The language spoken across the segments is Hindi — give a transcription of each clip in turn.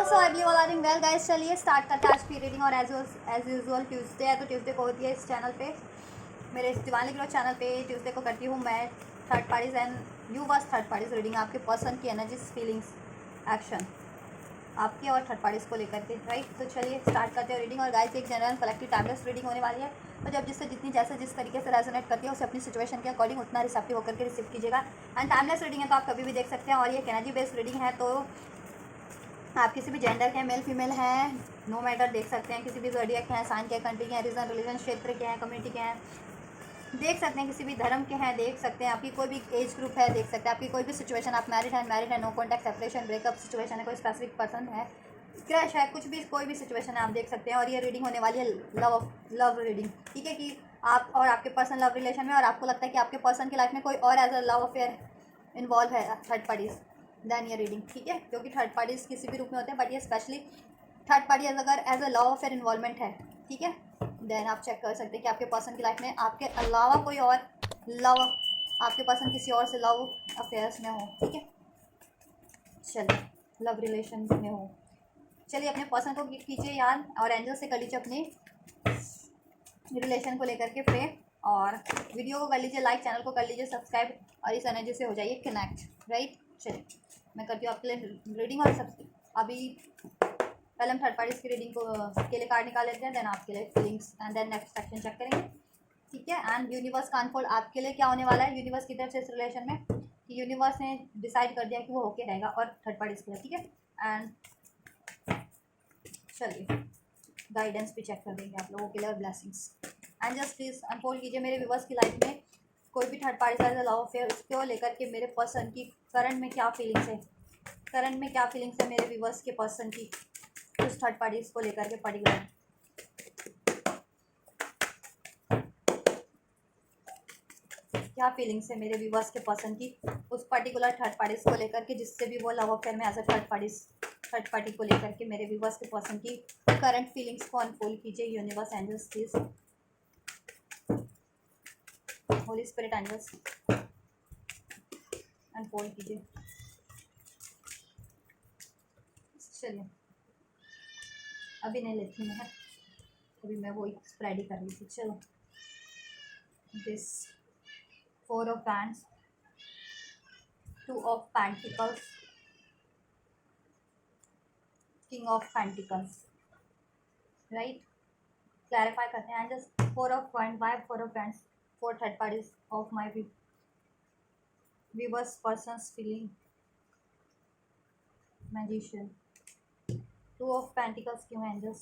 So I believe all are doing well guys. चलिए स्टार्ट करते हैं आज की रीडिंग। और एज यूजुअल ट्यूसडे है तो ट्यूसडे को होती है इस चैनल पे, मेरे इस दिवाली ग्रो चैनल पे ट्यूसडे को करती हूँ मैं third parties and universe third parties reading. आपके पर्सन की एनर्जीज, फीलिंग्स, एक्शन आपके और थर्ड पार्टीज को लेकर के, राइट। तो चलिए स्टार्ट करते हैं रीडिंग। और गाइस एक जनरल कलेक्टिव टाइमलेस रीडिंग होने वाली है, तो जब जिससे जितनी जैसे जिस तरीके से रेजोनेट करती है उसे अपनी सिचुएशन के अकॉर्डिंग उतना रिसेप्टिव होकर के रिसीव कीजिएगा। एंड टाइमलेस रीडिंग है तो आप कभी भी देख सकते हैं। और ये एनर्जी बेस्ड रीडिंग है तो आप किसी भी जेंडर के हैं, मेल फीमेल हैं, नो मैटर देख सकते हैं। किसी भी ज़ोडिएक हैं, साइन के, कंट्री के हैं, रीजन रिलीजन क्षेत्र के हैं, कम्युनिटी के हैं देख सकते हैं। किसी भी धर्म के हैं देख सकते हैं। आपकी कोई भी एज ग्रुप है देख सकते हैं। आपकी कोई भी सिचुएशन, आप मैरिड है, no contact, separation, breakup situation है, कोई स्पेसिफिक पर्सन है, क्रश है, कुछ भी कोई भी सिचुएशन है आप देख सकते हैं। और ये रीडिंग होने वाली है लव रीडिंग, ठीक है, कि आप और आपके पर्सन लव रिलेशन में, और आपको लगता है कि आपके पर्सन की लाइफ में कोई और as a love affair involve है थर्ड पार्टीज, देन ये रीडिंग, ठीक है। क्योंकि थर्ड पार्टीज किसी भी रूप में होते हैं, बट ये स्पेशली थर्ड पार्टी अगर as a love affair involvement है, ठीक है, देन आप चेक कर सकते हैं कि आपके पर्सन की लाइफ में आपके अलावा कोई और लव, आपके पर्सन किसी और से लव अफेयर्स में हो, ठीक है। चलिए लव रिलेशन में हो, चलिए अपने पर्सन को कीजिए याद और एंजल से कर लीजिए अपने रिलेशन को लेकर के प्रे, और वीडियो को कर लीजिए लाइक, चैनल को कर लीजिए सब्सक्राइब, और इस एनर्जी से हो जाइए कनेक्ट, राइट। चलिए मैं करती हूँ आपके लिए रीडिंग। और सब अभी पहले हम थर्ड पार्टीज की रीडिंग को के लिए कार्ड निकाल लेते हैं, देन आपके लिए feelings, and then next section check करेंगे, ठीक है। एंड यूनिवर्स का अनफोल्ड आपके लिए क्या होने वाला है यूनिवर्स की तरफ से इस रिलेशन में, कि यूनिवर्स ने डिसाइड कर दिया कि वो होके रहेगा और थर्ड पार्टीज के लिए, ठीक है। एंड चलिए गाइडेंस भी चेक कर देंगे आप लोगों के लिए और blessings. And just please unfold कीजिए मेरे व्यूवर्स की लाइफ में कोई भी थर्ड पार्टी का लव अफेयर, उसको लेकर के मेरे पर्सन की करंट में क्या फीलिंग्स है, करंट में क्या फीलिंग्स है मेरे व्यूवर्स के पर्सन की उस थर्ड पार्टीज को लेकर के पर्टिकुलर, क्या फीलिंग्स है मेरे व्यूवर्स के पर्सन की उस पर्टिकुलर थर्ड पार्टीज को लेकर के, जिससे भी वो लव अफेयर में एज अ थर्ड पार्टी को लेकर के मेरे व्यूवर्स के पर्सन की करंट फीलिंग्स को अनफोल्ड कीजिए universe, angels please, holy spirit angels unfold कीजिए। चलिए अभी नहीं लेती मैं, अभी मैं वो स्प्रेड ही कर रही थी। चलो this 4 of Wands, 2 of Pentacles, King of Pentacles, right. Clarify करते हैं just 4 of Wands, why 4 of Wands, 4 third parties of my viewers persons feeling, magician, 2 of Pentacles क्यों एंजल्स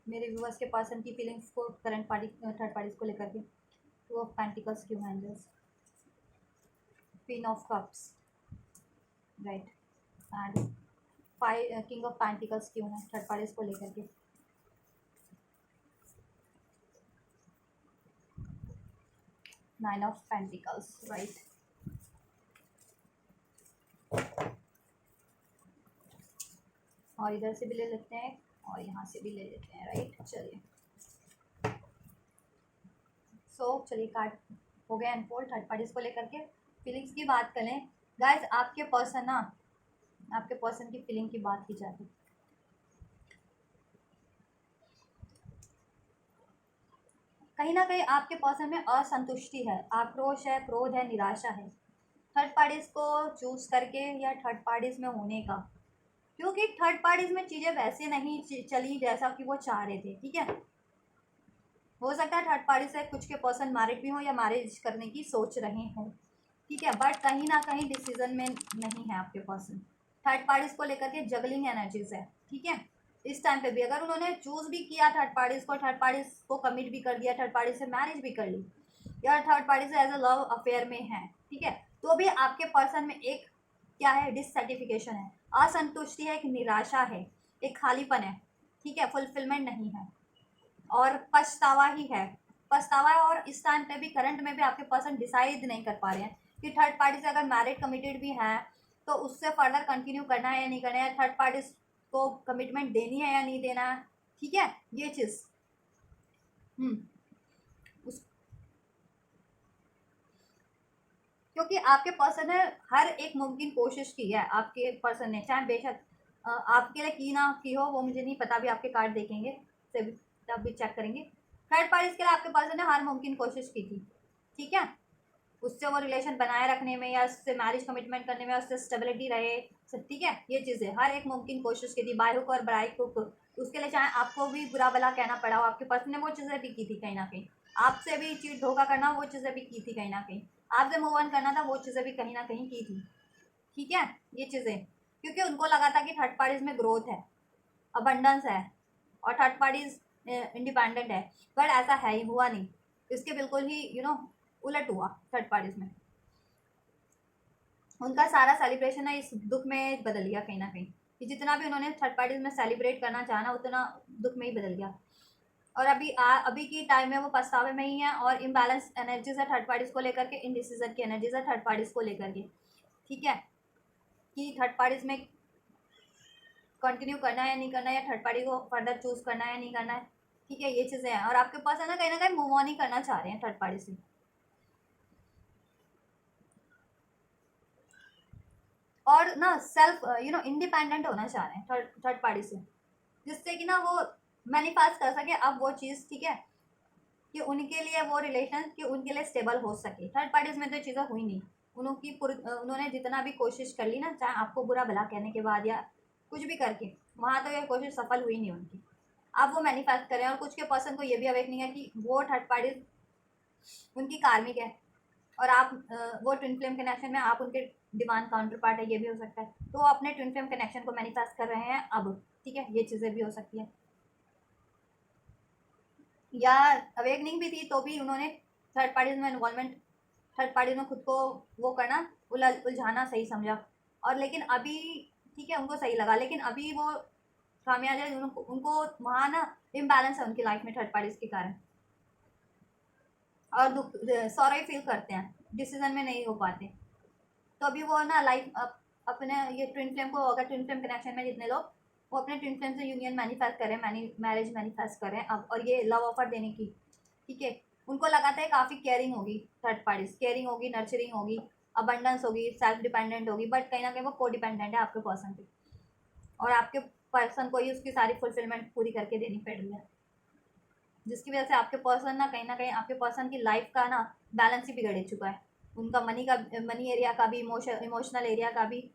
मेरे व्यूवर्स के पर्सन की फीलिंग्स को करंट पार्टी थर्ड पार्टीज को लेकर के, 2 of Pentacles क्यों angels, Queen of Cups, right. And 5 King of Pentacles क्यों है थर्ड पार्टीज को लेकर के, 9 of Pentacles, राइट। और इधर से भी ले लेते हैं और यहाँ से भी ले लेते हैं, राइट। चलिए चलिए कार्ड हो गया अनफोल्ड थर्ड पार्टीज को लेकर के। फीलिंग्स की बात करें गाइज, आपके पर्सन ना, आपके पर्सन की फीलिंग की बात की जाती, कहीं ना कहीं आपके पर्सन में असंतुष्टि है, आक्रोश है, क्रोध है, निराशा है थर्ड पार्टीज को चूज करके या थर्ड पार्टीज में होने का, क्योंकि थर्ड पार्टीज में चीज़ें वैसे नहीं चली जैसा कि वो चाह रहे थे, ठीक है। हो सकता है थर्ड पार्टी से कुछ के पर्सन मैरिड भी हों या मैरिज करने की सोच रहे हों, ठीक है, बट कहीं ना कहीं डिसीजन में नहीं है आपके पर्सन। थर्ड पार्टीज को लेकर के जगलिंग एनर्जीज है, ठीक है। इस टाइम पे भी अगर उन्होंने चूज भी किया थर्ड पार्टीज को कमिट भी कर दिया, थर्ड पार्टी से मैरिज भी कर ली, या थर्ड पार्टी से एज अ लव अफेयर में है, ठीक है, तो भी आपके पर्सन में एक क्या है, डिससेटिफिकेशन है, असंतुष्टि है, एक निराशा है, एक खालीपन है, ठीक है, फुलफिलमेंट नहीं है, और पछतावा ही है, पछतावा है। और इस टाइम पे भी करंट में भी आपके पर्सन डिसाइड नहीं कर पा रहे हैं कि थर्ड पार्टी से अगर मैरिड कमिटेड भी हैं तो उससे फर्दर कंटिन्यू करना है या नहीं करना है, थर्ड पार्टी को कमिटमेंट देनी है या नहीं देना है, ठीक है, ये चीज़ क्योंकि आपके पर्सन ने हर एक मुमकिन कोशिश की है, आपके पर्सन ने, चाहे बेशक आपके लिए की ना की हो वो मुझे नहीं पता, अभी आपके कार्ड देखेंगे तब भी चेक करेंगे। थर्ड पार्टी के लिए आपके पर्सन ने हर मुमकिन कोशिश की थी, ठीक है, उससे वो रिलेशन बनाए रखने में या उससे मैरिज कमिटमेंट करने में, उससे स्टेबिलिटी रहे, ठीक है, ये चीज़ें हर एक मुमकिन कोशिश की थी, बाय हुक और बाय हुक। उसके लिए चाहे आपको भी बुरा भला कहना पड़ा हो, आपके पर्सन ने वो चीज़ें भी की थी कहीं ना कहीं, आपसे भी चीट धोखा करना वो चीज़ें भी की थी कहीं ना कहीं, आपसे मूव ऑन करना था वो चीज़ें भी कहीं ना कहीं की थी, ठीक है, ये चीज़ें, क्योंकि उनको लगा था कि थर्ड पार्टीज में ग्रोथ है, अबंडेंस है और थर्ड पार्टीज इंडिपेंडेंट है, बट ऐसा है ही हुआ नहीं, इसके बिल्कुल ही उलट हुआ थर्ड पार्टीज में। उनका सारा सेलिब्रेशन है इस दुख में बदल गया कहीं ना कहीं, कि जितना भी उन्होंने थर्ड पार्टीज में सेलिब्रेट करना चाहा ना उतना दुख में ही बदल गया। और अभी की टाइम में वो पछतावे में ही है, और इम्बैलेंस एनर्जीज है थर्ड पार्टीज को लेकर के, इनडिसीजन की एनर्जीज है थर्ड पार्टीज को लेकर के, ठीक है, कि थर्ड पार्टीज में कंटिन्यू करना है या नहीं करना है, या थर्ड पार्टी को फर्दर चूज करना है या नहीं करना है, ठीक है, ये चीज़ें हैं। और आपके पास है ना कहीं मूव ऑन ही करना चाह रहे हैं थर्ड पार्टी से, और ना सेल्फ इंडिपेंडेंट होना चाह रहे हैं थर्ड पार्टी से, जिससे कि ना वो मैनिफेस्ट कर सके अब वो चीज़, ठीक है, कि उनके लिए वो रिलेशन कि उनके लिए स्टेबल हो सके। थर्ड पार्टीज में तो चीज़ें हुई नहीं, उन्होंने जितना भी कोशिश कर ली ना, चाहे आपको बुरा भला कहने के बाद या कुछ भी करके, वहाँ तो ये कोशिश सफल हुई नहीं उनकी। अब वो मैनिफेस्ट करें, और कुछ के पर्सन को ये भी अवेक नहीं है कि वो थर्ड पार्टीज उनकी कार्मिक है, और आप वो ट्विन फ्लेम कनेक्शन में आप उनके डिवाइन काउंटर पार्ट है, ये भी हो सकता है, तो वो अपने ट्विन फ्लेम कनेक्शन को मैनिफेस्ट कर रहे हैं अब, ठीक है, ये चीज़ें भी हो सकती है, या अवेकनिंग भी थी तो भी उन्होंने थर्ड पार्टीज में इन्वॉल्वमेंट, थर्ड पार्टीज में खुद को वो करना, उलझाना सही समझा, और लेकिन अभी ठीक है उनको सही लगा, लेकिन अभी वो खामियाजा उनको वहाँ ना इम्बैलेंस है उनकी लाइफ में थर्ड पार्टीज के कारण, और दुख सॉरी फील करते हैं, डिसीजन में नहीं हो पाते, तो अभी वो ना लाइफ अपने ये ट्विन फ्लेम को, अगर ट्विन फ्लेम कनेक्शन में जितने लोग वो अपने ट्विन फ्लेम से यूनियन मैनिफेस्ट करें, मैरिज मैनिफेस्ट करें अब, और ये लव ऑफर देने की, ठीक है, उनको लगाता है काफ़ी केयरिंग होगी थर्ड पार्टीज, केयरिंग होगी, नर्चरिंग होगी, अबंडेंस होगी, सेल्फ डिपेंडेंट होगी, बट कहीं ना कहीं वो को डिपेंडेंट है आपके पर्सन पे, और आपके पर्सन को ही उसकी सारी फुलफिलमेंट पूरी करके देनी पड़ रही है, जिसकी वजह से आपके पर्सन ना कहीं आपके पर्सन की लाइफ का ना बैलेंस ही बिगड़ चुका है, उनका मनी एरिया का भी, इमोशनल एरिया का भी,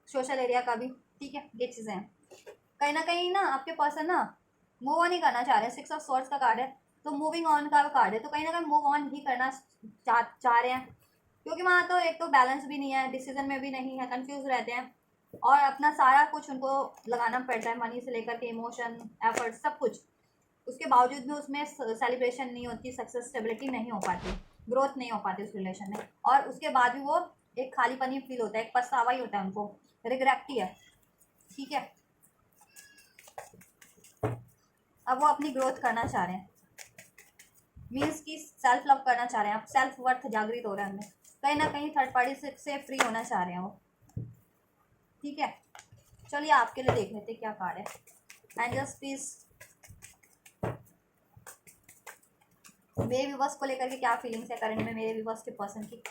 सोशल एरिया का भी, ठीक है, ये चीज़ें हैं, कहीं ना आपके पर्सन ना मूव ऑन ही करना चाह रहे हैं, 6 ऑफ सॉर्ड्स का कार्ड है, तो मूविंग ऑन का कार्ड है, तो कहीं ना कहीं मूव ऑन ही करना चाह रहे हैं, क्योंकि वहाँ तो एक तो बैलेंस भी नहीं है, डिसीजन में भी नहीं है, कंफ्यूज रहते हैं, और अपना सारा कुछ उनको लगाना पड़ता है, मनी से लेकर के इमोशन, एफर्ट, सब कुछ, उसके बावजूद भी उसमें सेलिब्रेशन नहीं होती, सक्सेस स्टेबिलिटी नहीं हो पाती, ग्रोथ नहीं हो पाती उस रिलेशन में, और उसके बाद भी वो एक खालीपनी फील होता है, एक पछतावा ही होता है उनको, रिग्रेट ही है, ठीक है, अब वो अपनी ग्रोथ करना चाह रहे हैं, मीन्स कि सेल्फ लव करना चाह रहे हैं, अब सेल्फ वर्थ जागृत हो रहा है उनमें, कहीं ना कहीं थर्ड पार्टी से फ्री होना चाह रहे हैं वो, ठीक है, चलिए आपके लिए देख लेते क्या कार्ड है, एंजल्स प्लीज मेरे व्यूवर्स को लेकर के क्या फीलिंग्स है करंट में मेरे व्यूवर्स के पर्सन की,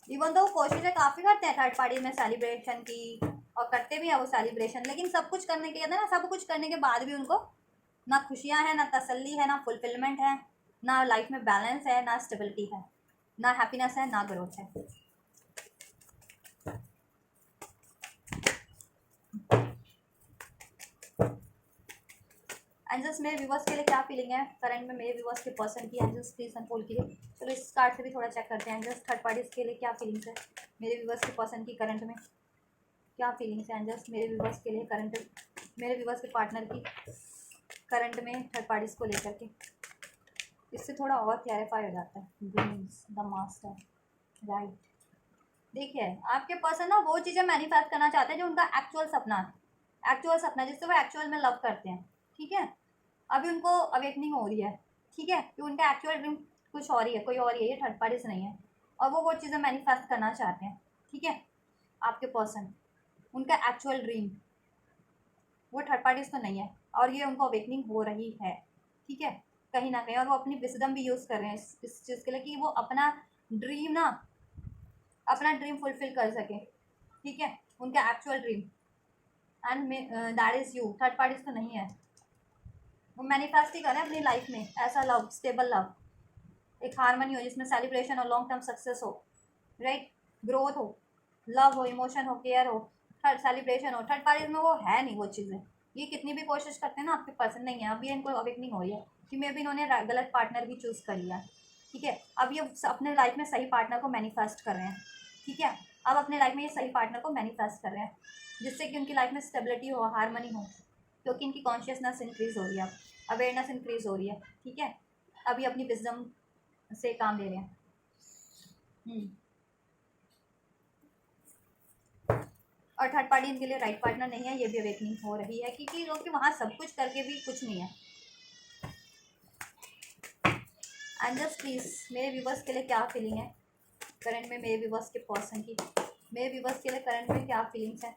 इवन तो वो कोशिशें काफ़ी करते हैं थर्ड पार्टी में सेलिब्रेशन की, और करते भी हैं वो सेलिब्रेशन, लेकिन सब कुछ करने के ना, सब कुछ करने के बाद भी उनको ना खुशियाँ हैं, ना तसल्ली है, ना फुलफिलमेंट है, ना लाइफ में बैलेंस है, ना स्टेबिलिटी है, ना हैप्पीनेस है, ना ग्रोथ है। एंजल्स मेरे व्यूवर्स के लिए क्या फीलिंग है करंट में मेरे व्यूवर्स के पर्सन की, एंजल्स प्लीज अनफोल्ड कीजिए। चलो इस कार्ड से भी थोड़ा चेक करते हैं एंजल्स थर्ड पार्टीज के लिए क्या फीलिंग्स है मेरे व्यूवर्स के पर्सन की करंट में, क्या फीलिंग्स है एंजल्स मेरे व्यूवर्स के लिए करंट, मेरे व्यूवर्स के पार्टनर की करंट में थर्ड पार्टीज को लेकर के, इससे थोड़ा और क्लैरिफाई हो जाता है। ड्रीम्स, द मास्टर, राइट, देखिए आपके पर्सन ना वो चीज़ें मैनिफेस्ट करना चाहते हैं जो उनका एक्चुअल सपना जिससे वो एक्चुअल में लव करते हैं, ठीक है, अभी उनको अवेकनिंग हो रही है, ठीक है, कि उनका एक्चुअल ड्रीम कुछ और ही है, कोई और ही है, ये थर्ड पार्टी से नहीं है, और वो चीज़ें मैनिफेस्ट करना चाहते हैं, ठीक है, आपके पर्सन उनका एक्चुअल ड्रीम वो थर्ड पार्टीज तो नहीं है, और ये उनको अवेकनिंग हो रही है, ठीक है, कहीं ना कहीं, और वो अपनी विजडम भी यूज़ कर रहे हैं इस चीज़ के लिए कि वो अपना ड्रीम फुलफिल कर सके, ठीक है, उनका actual dream, and that is you. Third parties तो नहीं है। वो मैनिफेस्ट ही करें अपनी लाइफ में ऐसा लव, स्टेबल लव, एक हारमनी हो जिसमें सेलिब्रेशन और लॉन्ग टर्म सक्सेस हो, राइट, ग्रोथ हो, लव हो, इमोशन हो, केयर हो, थर्ड सेलिब्रेशन हो। थर्ड पार्टीज में वो है नहीं वो चीज़ें। ये कितनी भी कोशिश करते हैं ना, आपके पर्सन नहीं है। अभी इनको अवेकनिंग हो रही है कि मे भी इन्होंने गलत पार्टनर भी चूज़ कर लिया, ठीक है। अब ये अपने लाइफ में सही पार्टनर को मैनिफेस्ट कर रहे हैं, ठीक है। अब अपने लाइफ में ये सही पार्टनर को मैनिफेस्ट कर रहे हैं जिससे कि उनकी लाइफ में स्टेबिलिटी हो, हारमनी हो, क्योंकि इनकी कॉन्शियसनेस इंक्रीज हो रही है, अवेयरनेस इंक्रीज हो रही है, ठीक है। अभी अपनी विजडम से काम ले रहे हैं। और थर्ड पार्टी इनके लिए राइट पार्टनर नहीं है, ये भी अवेकनिंग हो रही है क्योंकि लोग वहाँ सब कुछ करके भी कुछ नहीं है। एंड जस्ट प्लीज मेरे व्यूवर्स के लिए क्या फीलिंग है करंट में, मेरे व्यूवर्स के पर्सन की, मेरे व्यूवर्स के लिए करंट में क्या फीलिंग्स है।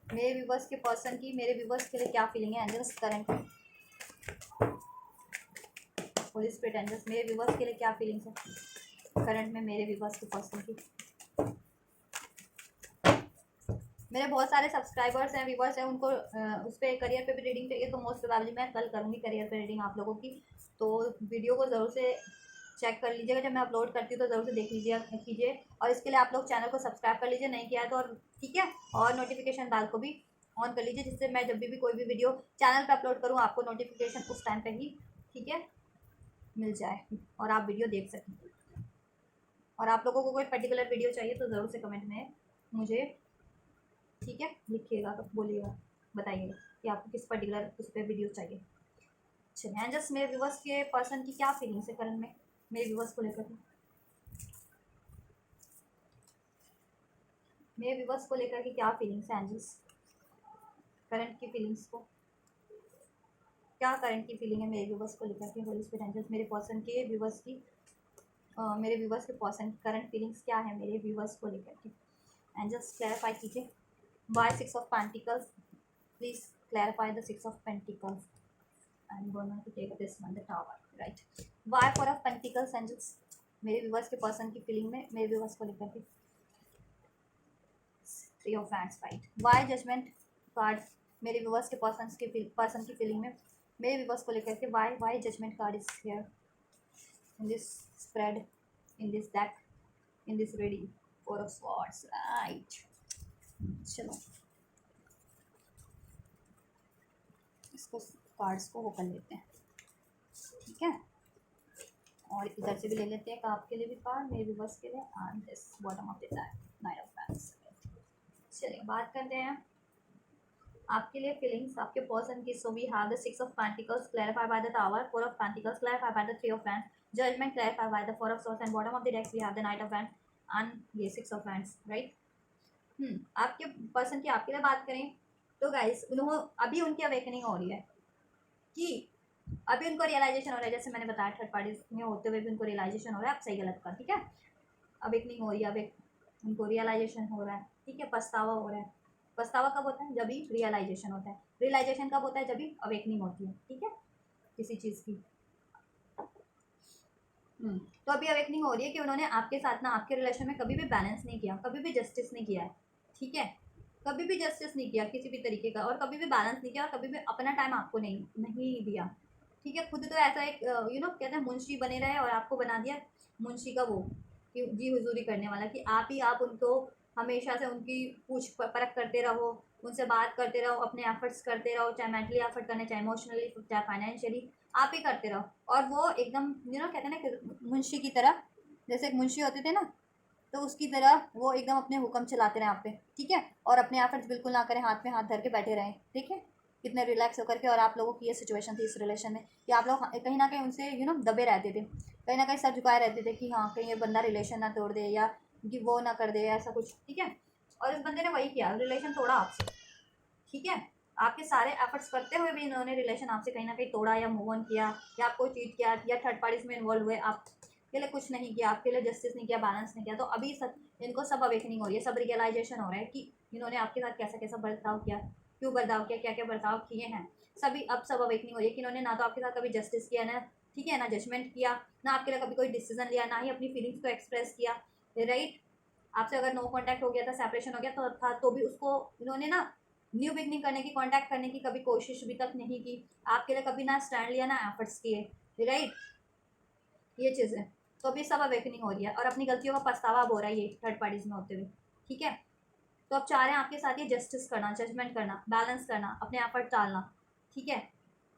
मेरे व्यूवर्स के पर्सन की मेरे व्यूवर्स के लिए क्या फीलिंग है एंजल्स करंट में, होली स्पिरिट एंजल्स मेरे व्यूवर्स के लिए क्या फीलिंग्स है करंट में मेरे व्यूवर्स के पर्सन की। मेरे बहुत सारे सब्सक्राइबर्स हैं, व्यूवर्स हैं, उनको उस पर करियर पे भी रीडिंग चाहिए तो मोस्ट प्रोबेबली मैं कल करूँगी करियर पे रीडिंग आप लोगों की। तो वीडियो को ज़रूर से चेक कर लीजिएगा, जब मैं अपलोड करती हूँ तो ज़रूर से देख लीजिए कीजिए। और इसके लिए आप लोग चैनल को सब्सक्राइब कर लीजिए, नहीं किया है तो, और ठीक है, और नोटिफिकेशन बेल को भी ऑन कर लीजिए जिससे मैं जब भी कोई भी वीडियो चैनल पर अपलोड करूँ आपको नोटिफिकेशन उस टाइम पर ही, ठीक है, मिल जाए और आप वीडियो देख सकें। और आप लोगों को कोई पर्टिकुलर वीडियो चाहिए तो ज़रूर से कमेंट में मुझे, ठीक है, लिखिएगा, तो बोलिएगा, बताइएगा कि आपको किस पर्टिकुलर उस पर वीडियो चाहिए। चलिए एंजल्स मेरे व्यूवर्स के पर्सन की क्या फीलिंग्स है करंट में मेरे व्यूवर्स को लेकर के, मेरे व्यूवर्स को लेकर के क्या फीलिंग्स है एंजल्स, करंट की फीलिंग्स को, क्या करंट की फीलिंग है मेरे व्यूवर्स को लेकर के। होली स्पिरिट एंजल्स मेरे पर्सन के व्यूवर्स की मेरे व्यूवर्स के पर्सन करंट फीलिंग्स क्या है मेरे व्यूवर्स को लेकर के। एंजल्स क्लैरिफाई कीजिए। By 6 of Pentacles, please clarify the 6 of Pentacles. I'm going to take this one, the Tower, right? Why 4 of Pentacles, angels? मेरे व्यूवर्स के पर्सन की फीलिंग में मेरे व्यूवर्स को लेकर के 3 of Wands, right? Why Judgment card मेरे व्यूवर्स के पर्सन की फीलिंग में मेरे व्यूवर्स को लेकर के, why Judgment card is here in this spread, in this deck, in this reading, 4 of Swords, right? चलो इसको कार्ड्स को ओपन लेते हैं, ठीक है, और इधर से भी ले लेते हैं आपके लिए भी कार्ड, मेरे व्यूवर्स के लिए, and this bottom of the deck, night of wands. चलिए बात करते हैं आपके लिए फीलिंग्स आपके पर्सन की। So we have the 6 of Pentacles clarified by the Tower, 4 of Pentacles clarified by the 3 of Wands, Judgment clarified by the 4 of Swords, and bottom of the deck we have the Knight of Wands and ये 6 of Wands, right? आपके पर्सन की आपके लिए बात करें तो गाइस अभी उनकी अवेकनिंग हो रही है कि अभी उनको रियलाइजेशन हो रहा है, जैसे मैंने बताया थर्ड पार्टी में होते हुए भी उनको रियलाइजेशन हो रहा है आप सही गलत का, ठीक है। अवेकनिंग हो रही है, उनको रियलाइजेशन हो रहा है, ठीक है, पछतावा हो रहा है। पछतावा कब होता है, जब भी रियलाइजेशन होता है। रियलाइजेशन कब होता है, जब भी अवेकनिंग होती है, ठीक है, किसी चीज़ की। तो अभी अवेकनिंग हो रही है कि उन्होंने आपके साथ ना आपके रिलेशन में कभी भी बैलेंस नहीं किया, कभी भी जस्टिस नहीं किया है, ठीक है, कभी भी जस्टिस नहीं किया किसी भी तरीके का, और कभी भी बैलेंस नहीं किया, और कभी भी अपना टाइम आपको नहीं दिया, ठीक है। खुद तो ऐसा एक कहते हैं मुंशी बने रहे और आपको बना दिया मुंशी का वो कि जी हुजूरी करने वाला, कि आप उनको हमेशा से उनकी पूछ परख करते रहो, उनसे बात करते रहो, अपने एफर्ट्स करते रहो, चाहे मेंटली एफर्ट करने, चाहे इमोशनली, चाहे फाइनेंशियली, आप ही करते रहो। और वो एकदम कहते हैं ना मुंशी की तरह, जैसे एक मुंशी होते थे ना, तो उसकी तरह वो एकदम अपने हुक्म चलाते रहें आप पे, ठीक है, और अपने एफर्ट्स बिल्कुल ना करें, हाथ में हाथ धर के बैठे रहें, ठीक है, कितने रिलैक्स होकर के। और आप लोगों की ये सिचुएशन थी इस रिलेशन में कि आप लोग कहीं ना कहीं उनसे दबे रहते थे, कहीं ना कहीं सर झुकाए रहते थे कि हाँ कहीं ये बंदा रिलेशन ना तोड़ दे या कि वो ना कर दे ऐसा कुछ, ठीक है। और इस बंदे ने वही किया, रिलेशन तोड़ा आपसे, ठीक है। आपके सारे एफर्ट्स करते हुए भी इन्होंने रिलेशन आपसे कहीं ना कहीं तोड़ा या मूव ऑन किया, या आपको चीट किया, या थर्ड पार्टीज में इन्वॉल्व हुए, आपके लिए कुछ नहीं किया, आपके लिए जस्टिस नहीं किया, बैलेंस नहीं किया। तो अभी सब इनको सब अवेकनिंग हो रही है, सब रियलाइजेशन हो रहा है कि इन्होंने आपके साथ कैसा कैसा बर्ताव किया, क्यों बर्ताव किया, क्या क्या बर्ताव किए हैं, सभी अब सब अवेकनिंग हो रही है कि इन्होंने ना तो आपके साथ कभी जस्टिस किया ना, ठीक है, ना जजमेंट किया, ना आपके लिए कभी कोई डिसीजन लिया, ना ही अपनी फीलिंग्स को एक्सप्रेस किया, राइट। आपसे अगर नो कांटेक्ट हो गया था, सेपरेशन हो गया तो था, तो भी उसको इन्होंने ना न्यू बिगनिंग करने की, कांटेक्ट करने की कभी कोशिश भी तक नहीं की, आपके लिए कभी ना स्टैंड लिया, ना एफर्ट्स किए, राइट। ये चीज़ें तो अभी सब अवेकनिंग हो रही है और अपनी गलतियों का पछतावा अब हो रहा है ये थर्ड पार्टीज में होते हुए, ठीक है। तो अब चाह रहे हैं आपके साथ ये जस्टिस करना, जजमेंट करना, बैलेंस करना, अपने एफर्ट डालना, ठीक है।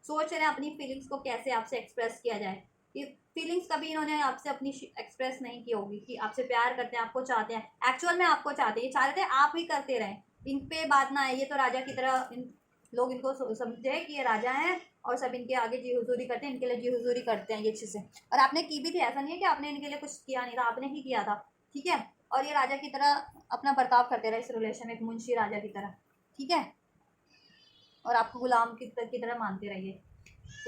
सोच रहे हैं अपनी फीलिंग्स को कैसे आपसे एक्सप्रेस किया जाए। ये फीलिंग्स कभी इन्होंने आपसे अपनी एक्सप्रेस नहीं की होगी कि आपसे प्यार करते हैं, आपको चाहते हैं, एक्चुअल में आपको चाहते हैं, ये चाह रहे थे आप ही करते रहें, इन पे बात ना आए, ये तो राजा की तरह लोग इनको समझे कि ये राजा हैं और सब इनके आगे जी हुजूरी करते हैं, इनके लिए जी हुजूरी करते हैं, ये चीज़ें। और आपने की भी थी, ऐसा नहीं है कि आपने इनके लिए कुछ किया नहीं था, आपने ही किया था, ठीक है। और ये राजा की तरह अपना बर्ताव करते रहे इस रिलेशन में, एक मुंशी राजा की तरह, ठीक है। और आपको गुलाम की तरह मानते रहिए,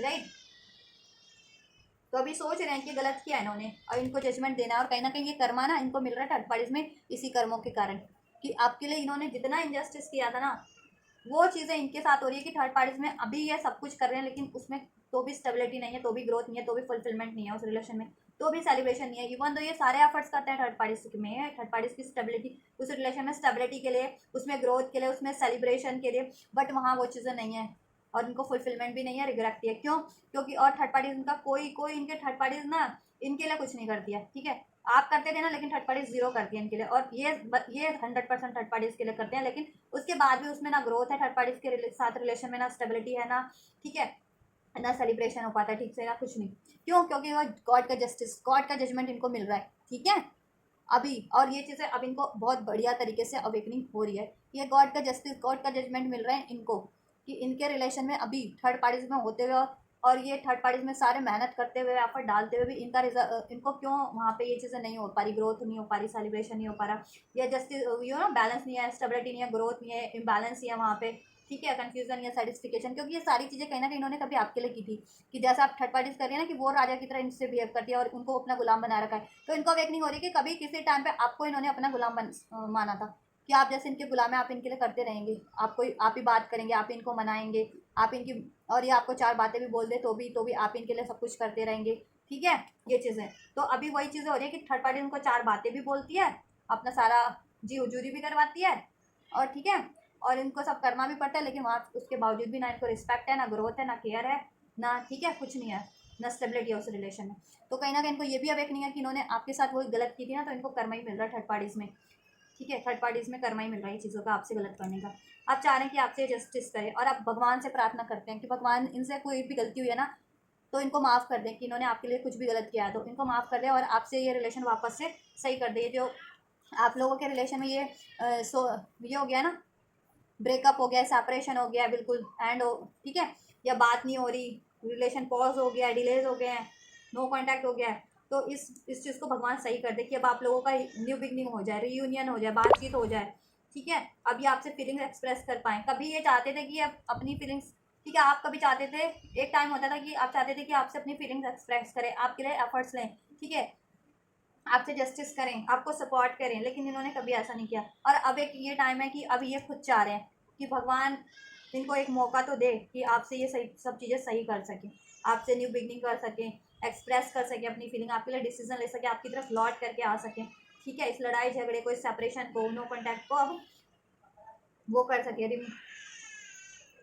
राइट। तो अभी सोच रहे हैं कि गलत किया इन्होंने और इनको जजमेंट देना है, और कहीं ना कहीं ये कर्मा ना इनको मिल रहा है थर्ड पार्टीज में इसी कर्मों के कारण, कि आपके लिए इन्होंने जितना इनजस्टिस किया था ना, वो चीज़ें इनके साथ हो रही है कि थर्ड पार्टीज में अभी ये सब कुछ कर रहे हैं, लेकिन उसमें तो भी स्टेबिलिटी नहीं है, तो भी ग्रोथ नहीं है, तो भी फुलफिलमेंट नहीं है उस रिलेशन में, तो भी सेलिब्रेशन नहीं है। इवन तो ये सारे एफर्ट्स करते हैं थर्ड पार्टीज में, थर्ड पार्टीज की स्टेबिलिटी, उस रिलेशन में स्टेबिलिटी के लिए, उसमें ग्रोथ के लिए, उसमें सेलिब्रेशन के लिए, बट वहाँ वो चीज़ें नहीं है और इनको फुलफिलमेंट भी नहीं है, रिग्रेट भी है। क्यों? क्योंकि और थर्ड पार्टीज इनका कोई इनके थर्ड पार्टीज ना इनके लिए कुछ नहीं करती है, ठीक है। आप करते थे ना, लेकिन थर्ड पार्टीज जीरो करती है इनके लिए, और ये 100% थर्ड पार्टीज के लिए करते हैं, लेकिन उसके बाद भी उसमें ना ग्रोथ है थर्ड पार्टीज के साथ रिलेशन में, ना स्टेबिलिटी है, ना, ठीक है, ना सेलिब्रेशन हो पाता है ठीक से, ना कुछ नहीं। क्यों? क्योंकि वो गॉड का जस्टिस, गॉड का जजमेंट इनको मिल रहा है, ठीक है अभी। और ये चीज़ें अब इनको बहुत बढ़िया तरीके से अवेकनिंग हो रही है, ये गॉड का जस्टिस, गॉड का जजमेंट मिल रहा है इनको, कि इनके रिलेशन में अभी थर्ड पार्टीज में होते हुए, और ये थर्ड पार्टीज में सारे मेहनत करते हुए, एफर्ट डालते हुए भी इनका इनको क्यों वहाँ पे ये चीज़ें नहीं हो पा रही, ग्रोथ नहीं हो पा रही, सेलिब्रेशन नहीं हो पा रहा, या जस्टिस यू नो बैलेंस नहीं है, स्टेबिलिटी नहीं है, ग्रोथ नहीं है, इम्बैलेंस ही है वहाँ पे, ठीक है, कंफ्यूजन या सेटिस्फिकेशन। क्योंकि ये सारी चीज़ें कहीं ना कहीं इन्होंने कभी आपके लिए की थी, कि जैसे आप थर्ड पार्टीज कर रही है ना, कि वो राजा की तरह इनसे बिहेव करती है और उनको अपना गुलाम बना रखा है, तो इनको अवेकनिंग हो रही है कि कभी किसी टाइम पे आपको इन्होंने अपना गुलाम माना था, कि आप जैसे इनके गुलाम है, आप इनके लिए करते रहेंगे, आपको आप ही बात करेंगे, आप इनको मनाएंगे, आप इनकी, और ये आपको चार बातें भी बोल दे तो भी आप इनके लिए सब कुछ करते रहेंगे, ठीक है। ये चीज़ें तो अभी वही चीज़ें हो रही है कि थर्ड पार्टी उनको चार बातें भी बोलती है, अपना सारा जी हुजूरी भी करवाती है, और ठीक है, और इनको सब करना भी पड़ता है, लेकिन वहाँ उसके बावजूद भी ना इनको रिस्पेक्ट है, ना ग्रोथ है, ना केयर है, ना, ठीक है, कुछ नहीं है, ना स्टेबिलिटी है उस रिलेशन में। तो कहीं ना कहीं इनको ये भी अवेक नहीं है कि इन्होंने आपके साथ वो गलत की थी ना, तो इनको कर्मा ही मिल रहा है थर्ड पार्टीज में, ठीक है। थर्ड पार्टीज में कर्मा ही मिल रहा है चीज़ों का आपसे गलत करने का। आप चाह रहे हैं कि आपसे जस्टिस करे, और आप भगवान से प्रार्थना करते हैं कि भगवान इनसे कोई भी गलती हुई है ना, तो इनको माफ़ कर दें, कि इन्होंने आपके लिए कुछ भी गलत किया है तो इनको माफ़ कर दें, और आपसे ये रिलेशन वापस से सही कर दे। जो आप लोगों के रिलेशन में ये ये हो गया ना, ब्रेकअप हो गया, सेपरेशन हो गया, बिल्कुल एंड हो, ठीक है, या बात नहीं हो रही, रिलेशन पॉज हो गया, डिलेज हो गए हैं, नो कांटेक्ट हो गया है, तो इस चीज़ को भगवान सही कर दे कि अब आप लोगों का न्यू बिगनिंग हो जाए, रीयूनियन हो जाए, बातचीत हो जाए, ठीक है। अब ये आपसे फीलिंग्स एक्सप्रेस कर पाएँ। कभी ये चाहते थे कि अब अपनी फीलिंग्स, ठीक है, आप कभी चाहते थे, एक टाइम होता था कि आप चाहते थे कि आपसे अपनी फीलिंग्स एक्सप्रेस करें, आपके लिए एफर्ट्स लें, ठीक है, आपसे जस्टिस करें, आपको सपोर्ट करें, लेकिन इन्होंने कभी ऐसा नहीं किया। और अब एक ये टाइम है कि अब ये खुद चाह रहे हैं कि भगवान इनको एक मौका तो दे कि आपसे ये सही सब चीज़ें सही कर सकें, आपसे न्यू बिगनिंग कर सकें, एक्सप्रेस कर सकें अपनी फीलिंग, आपके लिए डिसीजन ले सकें, आपकी तरफ लौट करके आ सकें, ठीक है। इस लड़ाई झगड़े को, इस सेपरेशन को, नो कॉन्टैक्ट को अब वो कर सके,